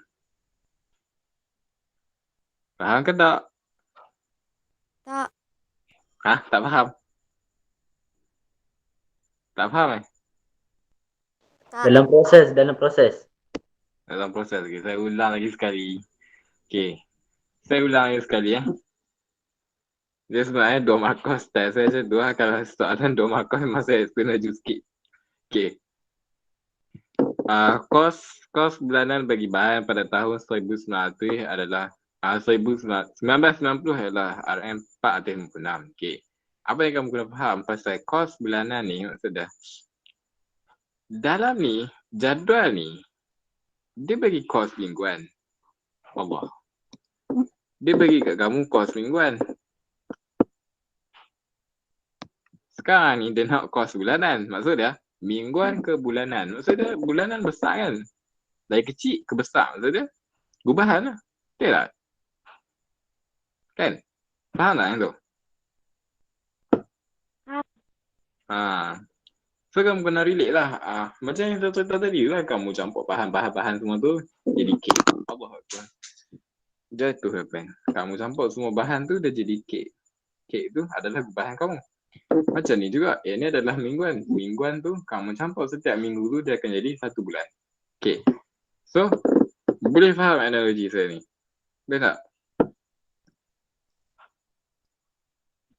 Faham ke tak? Tak. Tak faham? Tak faham Tak. Dalam proses. Dalam proses. Okay, saya ulang lagi sekali. Okay. Saya ulang lagi sekali Dia sebenarnya 2 markos test saya je 2. Kalau soalan 2 markos memang saya explain laju sikit. Okay. Kos bulanan bagi bahan pada tahun 1990 adalah 1990 adalah RM456. Okay. Apa yang kamu kena faham pasal kos bulanan ni maksudnya dalam ni jadual ni dia bagi kos mingguan. Allah. Dia bagi kat kamu kos mingguan. Sekarang ni dia nak kos bulanan. Maksud dia mingguan ke bulanan. Maksud dia bulanan besar kan. Dari kecil ke besar. Maksud dia gubahan lah. Betul tak? Kan? Faham tak yang tu? So kamu kena relate lah. Macam yang saya cerita tadi lah. Kamu campur bahan-bahan semua tu jadi kek. Allah Akbar. Jatuh apa? Kamu campur semua bahan tu dah jadi kek. Kek tu adalah bahan kamu. Macam ni juga. Ini adalah mingguan. Mingguan tu kamu campur setiap minggu tu dia akan jadi 1 bulan. Okay. So, boleh faham analogi saya ni? Boleh tak?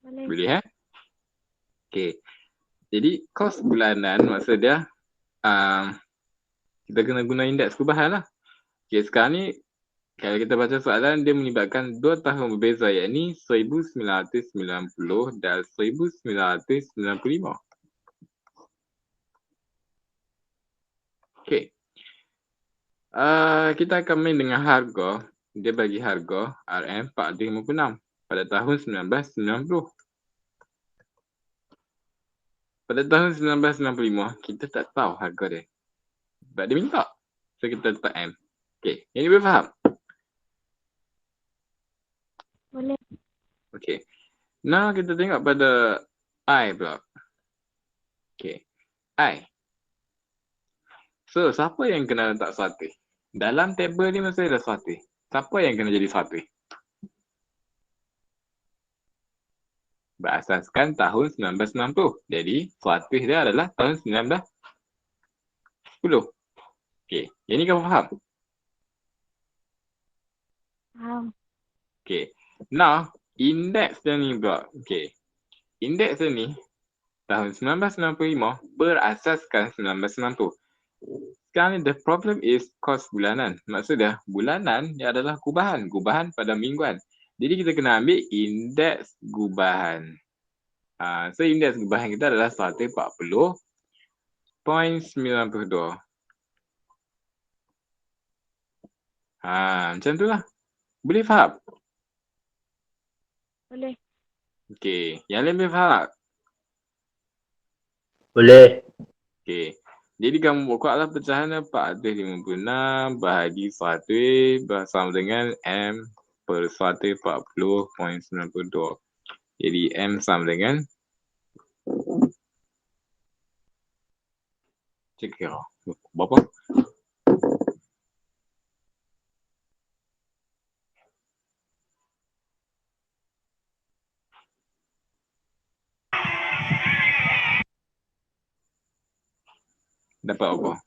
Boleh. Boleh Okay. Jadi, kos bulanan maksud dia kita kena guna indeks perubahan lah. Okay, sekarang ni kalau kita baca soalan, dia melibatkan 2 tahun berbeza, iaitu 1990 dan 1995. Okay. Kita akan main dengan harga. Dia bagi harga RM456 pada tahun 1990. Pada tahun 1995, kita tak tahu harga dia. Sebab dia minta. So, kita letak M. Okay, yang ni boleh faham? Boleh. Okay. Now, kita tengok pada I pula. Okay. I. So, siapa yang kena letak suatu? Dalam table ni mesti ada suatu. Siapa yang kena jadi suatu? Berasaskan tahun 1990. Jadi, suatu dia adalah tahun 1910. Okay. Yang ni kamu faham? Faham. Okay. Now, indeks dia ni pula. Okay. Indeks dia ni, tahun 1995 berasaskan 1990. Sekarang ni, the problem is kos bulanan. Maksud dia, bulanan dia adalah gubahan. Gubahan pada mingguan. Jadi, kita kena ambil indeks gubahan. So, indeks gubahan kita adalah 140.92. Macam tu lah. Boleh faham? Boleh. Okay. Yang lain boleh faham tak? Boleh. Okay. Jadi kamu buatlah pecahan 456 bahagi 100 bersama dengan M per 140.92. Jadi M sama dengan cek kira berapa? Dapat apa?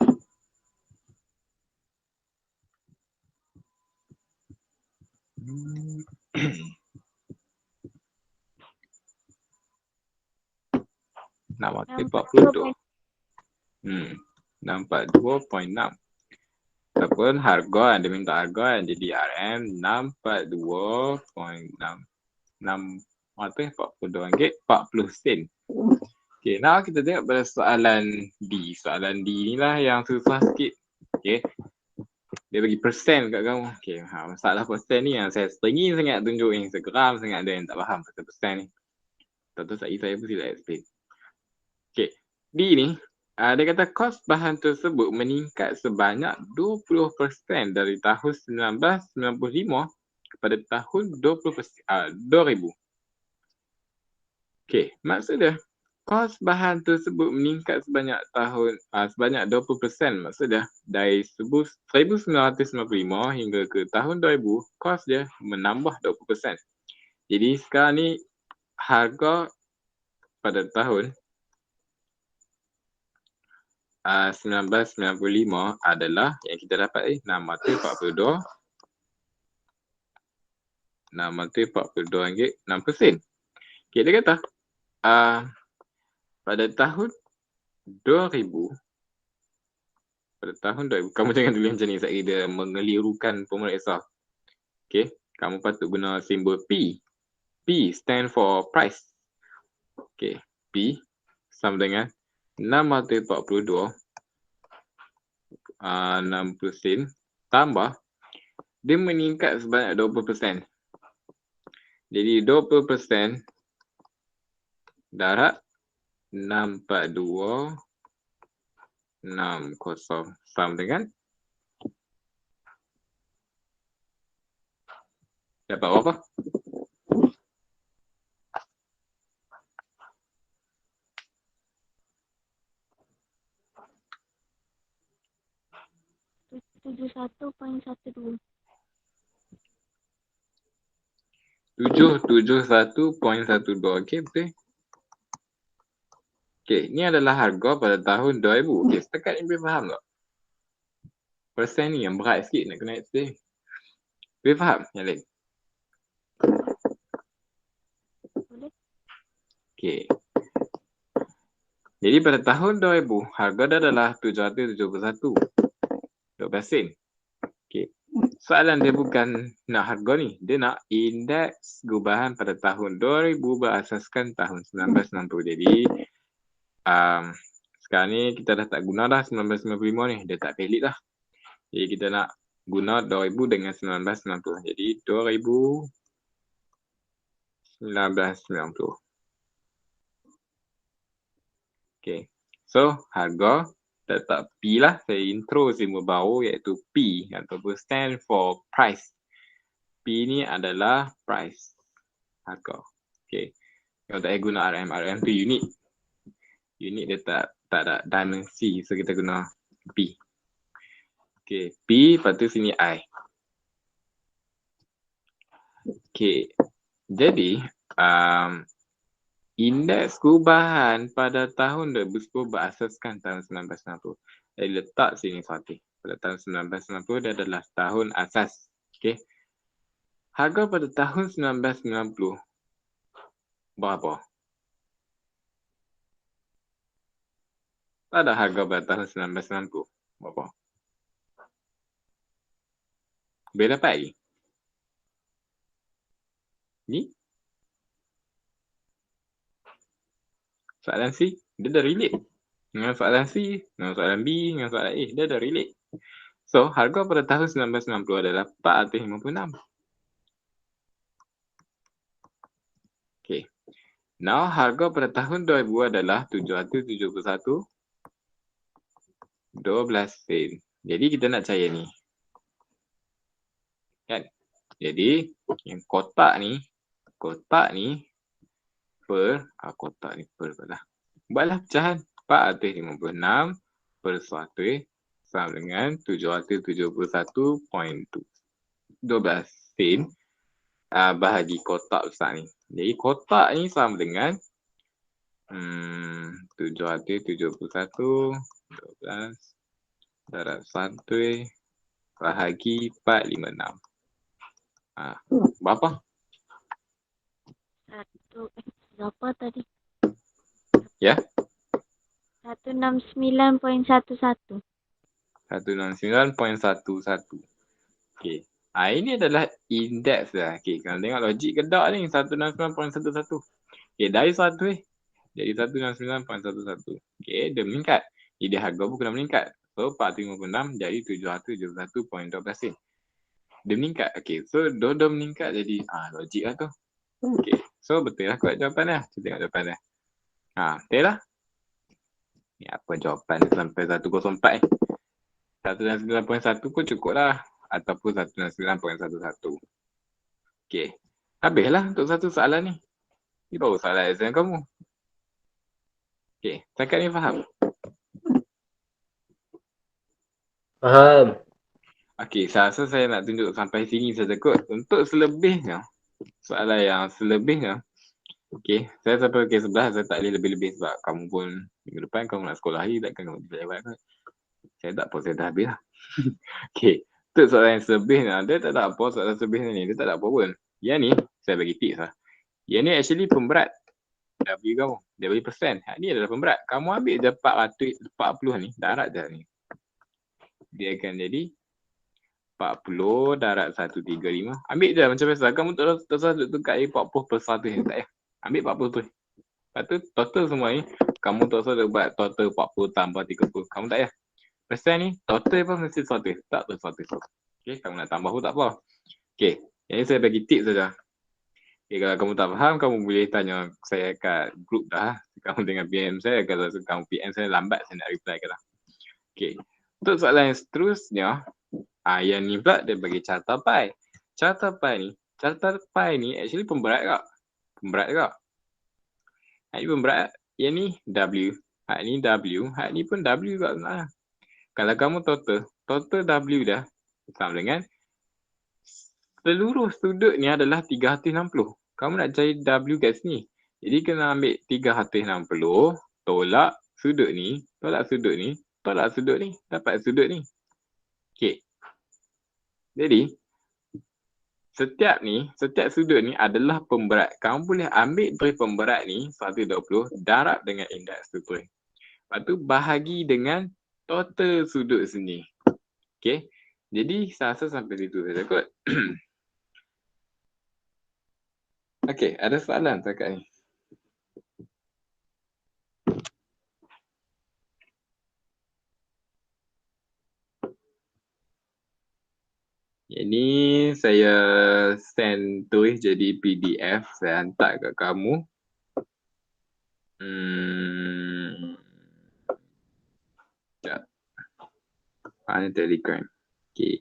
Nama 42. 642.6. Ataupun harga, dia minta harga jadi RM 642.6. 642 sen. Okay, now kita tengok pada soalan D. Soalan D ni lah yang susah sikit. Okay. Dia bagi persen kat kamu. Okay, masalah persen ni yang saya teringin sangat tunjuk ni. Saya geram sangat ada yang tak faham pasal persen ni. Tak tahu saya pun sila explain. Okay, D ni, dia kata kos bahan tersebut meningkat sebanyak 20% dari tahun 1995 kepada tahun 2000. Okay, maksud dia, kos bahan tersebut meningkat sebanyak 20%. Maksud dia, dari 1995 hingga ke tahun 2000, kos dia menambah 20%. Jadi sekarang ni, harga pada tahun 1995 adalah yang kita dapat RM642.6 Okay, dia kata pada tahun 2000, kamu jangan tulis macam ni, saya dia mengelirukan pemeriksa. Okay, kamu patut guna simbol P. P stand for price. Okay, P sama dengan 642 60 sen tambah dia meningkat sebanyak 20%. Jadi 20% darab 642 60 sama dengan dapat berapa? RM71.12. 771.12. Okay, betul? Okey, ni adalah harga pada tahun 2000. Okey, setakat ni boleh faham tak? Persen ni yang berat sikit nak kena explain. Boleh faham yang lain? Boleh. Okey. Jadi pada tahun 2000, harga dia adalah 771. 12 sen. Okey. Soalan dia bukan nak harga ni. Dia nak indeks gubahan pada tahun 2000 berasaskan tahun 1990. Jadi, sekarang ni kita dah tak guna dah 1995 ni. Dia tak valid dah. Jadi kita nak guna 2000 dengan 1990. Jadi 2000 1990. Okay. So, harga letak P lah. Saya intro simbol baru iaitu P ataupun stand for price. P ni adalah price. Harga. Okay. Kalau tak payah guna RM. RM tu unit. Unit dia tak ada dimensi. So, kita guna P. Okay. P, lepas tu sini I. Okay. Jadi, indeks gubahan pada tahun 2010 berasaskan tahun 1990. Jadi letak sini satu. Pada tahun 1990 dia adalah tahun asas. Okay. Harga pada tahun 1990 berapa? Tak ada harga pada tahun 1990. Berapa? Boleh dapat lagi? Ni? Soalan C, dia dah relate. Dengan soalan C, dengan soalan B, dengan soalan A, dia dah relate. So, harga pada tahun 1990 adalah 456. Okay. Now, harga pada tahun 2000 adalah 771. 12 sen. Jadi, kita nak cari ni. Kan? Jadi, yang kotak ni kotak ni per lah. Buatlah pecahan. 456 per 100 sama dengan 771.12 sen bahagi kotak besar ni. Jadi kotak ni sama dengan 771 12 darab 100 bahagi 456. Berapa? Berapa tadi? Ya? 169.11. 169.11. Okey. Ini adalah indeks dah. Okey, kalau tengok logik kedak ni 169.11. Okey, dari 1 jadi 169.11. Okey, dia meningkat. Jadi harga pun kena meningkat. So 456 jadi 771.12 sen. Dia meningkat. Okey, so dua meningkat jadi logik lah tu. Okey, so betul lah kot jawapan dia. Kita tengok jawapan dia. Betul lah. Ni apa jawapan sampai 104 169.1 pun cukup lah. Ataupun 169.11. Okey. Habislah untuk satu soalan ni. Ni baru soalan exam kamu. Okey. Setakat ni faham? Faham. Okey. Saya rasa saya nak tunjuk sampai sini saja kot. Untuk selebihnya. Soalan yang selebihnya. Okey. Saya sampai ke 11. Saya tak boleh lebih-lebih sebab kamu pun minggu depan kamu nak sekolah lagi. Takkan kamu belajar kot. Saya tak apa. Saya dah habis lah. Okey. Untuk soalan yang selebihnya. Dia tak ada apa soalan selebihnya ni. Dia tak ada apa pun. Yang ni. Saya bagi tips lah. Yang ni actually pemberat. W kamu. Dia bagi persen. Ni adalah pemberat. Kamu ambil je 440 ni. Darat je ni. Dia akan jadi 40 darat 135. Ambil je macam biasa. Kamu tak usah duduk kat 40 per 100 ni. Tak payah. Ambil 40 tu. Lepas tu total semua ni. Kamu tak usah buat total 40 tambah 30. Kamu tak payah. Persen ni total pun mesti 100. Tak tu 100. Okay. Kamu nak tambah pun tak apa. Okay. Yang ni saya bagi tips saja. Okay, kalau kamu tak faham, kamu boleh tanya saya kat grup dah. Kamu dengan PM saya. Kalau kamu PM saya lambat, saya nak reply ke lah. Okay. Untuk soalan yang seterusnya, yang ni pula dia bagi carta pi. Carta pi ni actually pemberat tak? Pemberat tak? Ini pemberat. Yang ni W. Hak ni W. Hak ni pun W tak sebenarnya. Kalau kamu total W dah sama dengan seluruh sudut ni adalah 360. Kamu nak cari W kat sini. Jadi kena ambil 360 tolak sudut ni, tolak sudut ni, tolak sudut ni, dapat sudut ni. Okay. Jadi, setiap sudut ni adalah pemberat. Kamu boleh ambil dari pemberat ni, 120, darab dengan indeks tu. Lepas tu, bahagi dengan total sudut sini. Okay. Jadi, saya rasa sampai situ saja kot. Okay, ada soalan setakat ni? Ini saya send tulis jadi PDF, saya hantar kat kamu. Sekejap. Mana Telegram? Okay.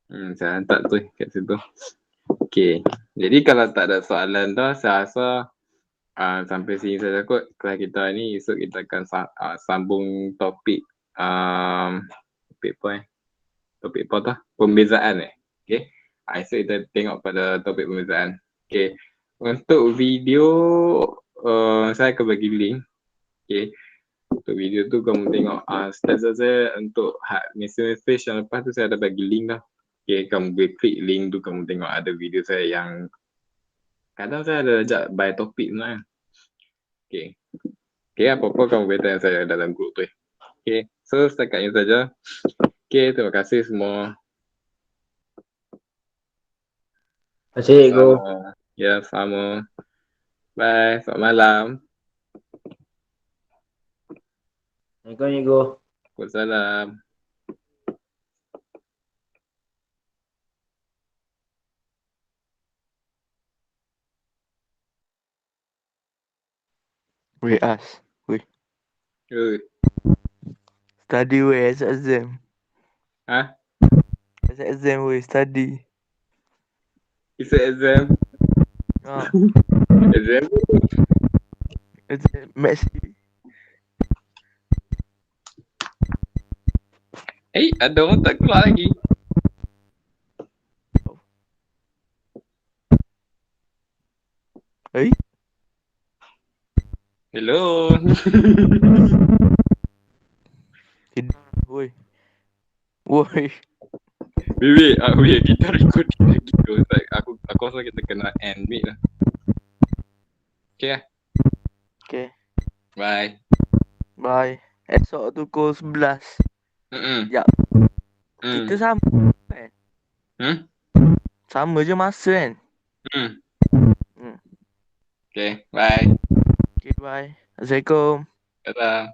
Saya hantar tu kat situ. Okay. Jadi kalau tak ada soalan dah, saya rasa sampai sini saja kot kelas kita ni. Esok kita akan sambung topik topik apa topik apa tu? Pembezaan Okay. Esok kita tengok pada topik pembezaan. Okay. Untuk video saya akan bagi link. Okay. Untuk video tu kamu tengok step saja untuk Mr. Fish yang lepas tu saya ada bagi link dah. Okay, kamu boleh klik link tu, kamu tengok ada video saya yang kadang saya ada ajak by topik sebenarnya. Okay. Okay, apa-apa kamu boleh tanya saya dalam grup tu. Okay, so setakat ini saja. Okay, terima kasih semua. Terima kasih, Go. Ya, sama. Bye, selamat malam. Assalamualaikum, Go. Waalaikumsalam. Wait, As. Wait. Study, wait. It's exam. Huh? It's exam, wait. Study. It's an exam. Exam? It's Messi. Ada orang tak keluar lagi. Hello. Woi. Woi. Wait, kita recording lagi. Aku rasa kita kena end meet lah. Okay lah. Okay. Bye. Bye. Esok tu pukul 11. Ya. Kita sama kan? Sama je masa kan? Okay, bye. Okay, bye. Assalamualaikum. Dadah.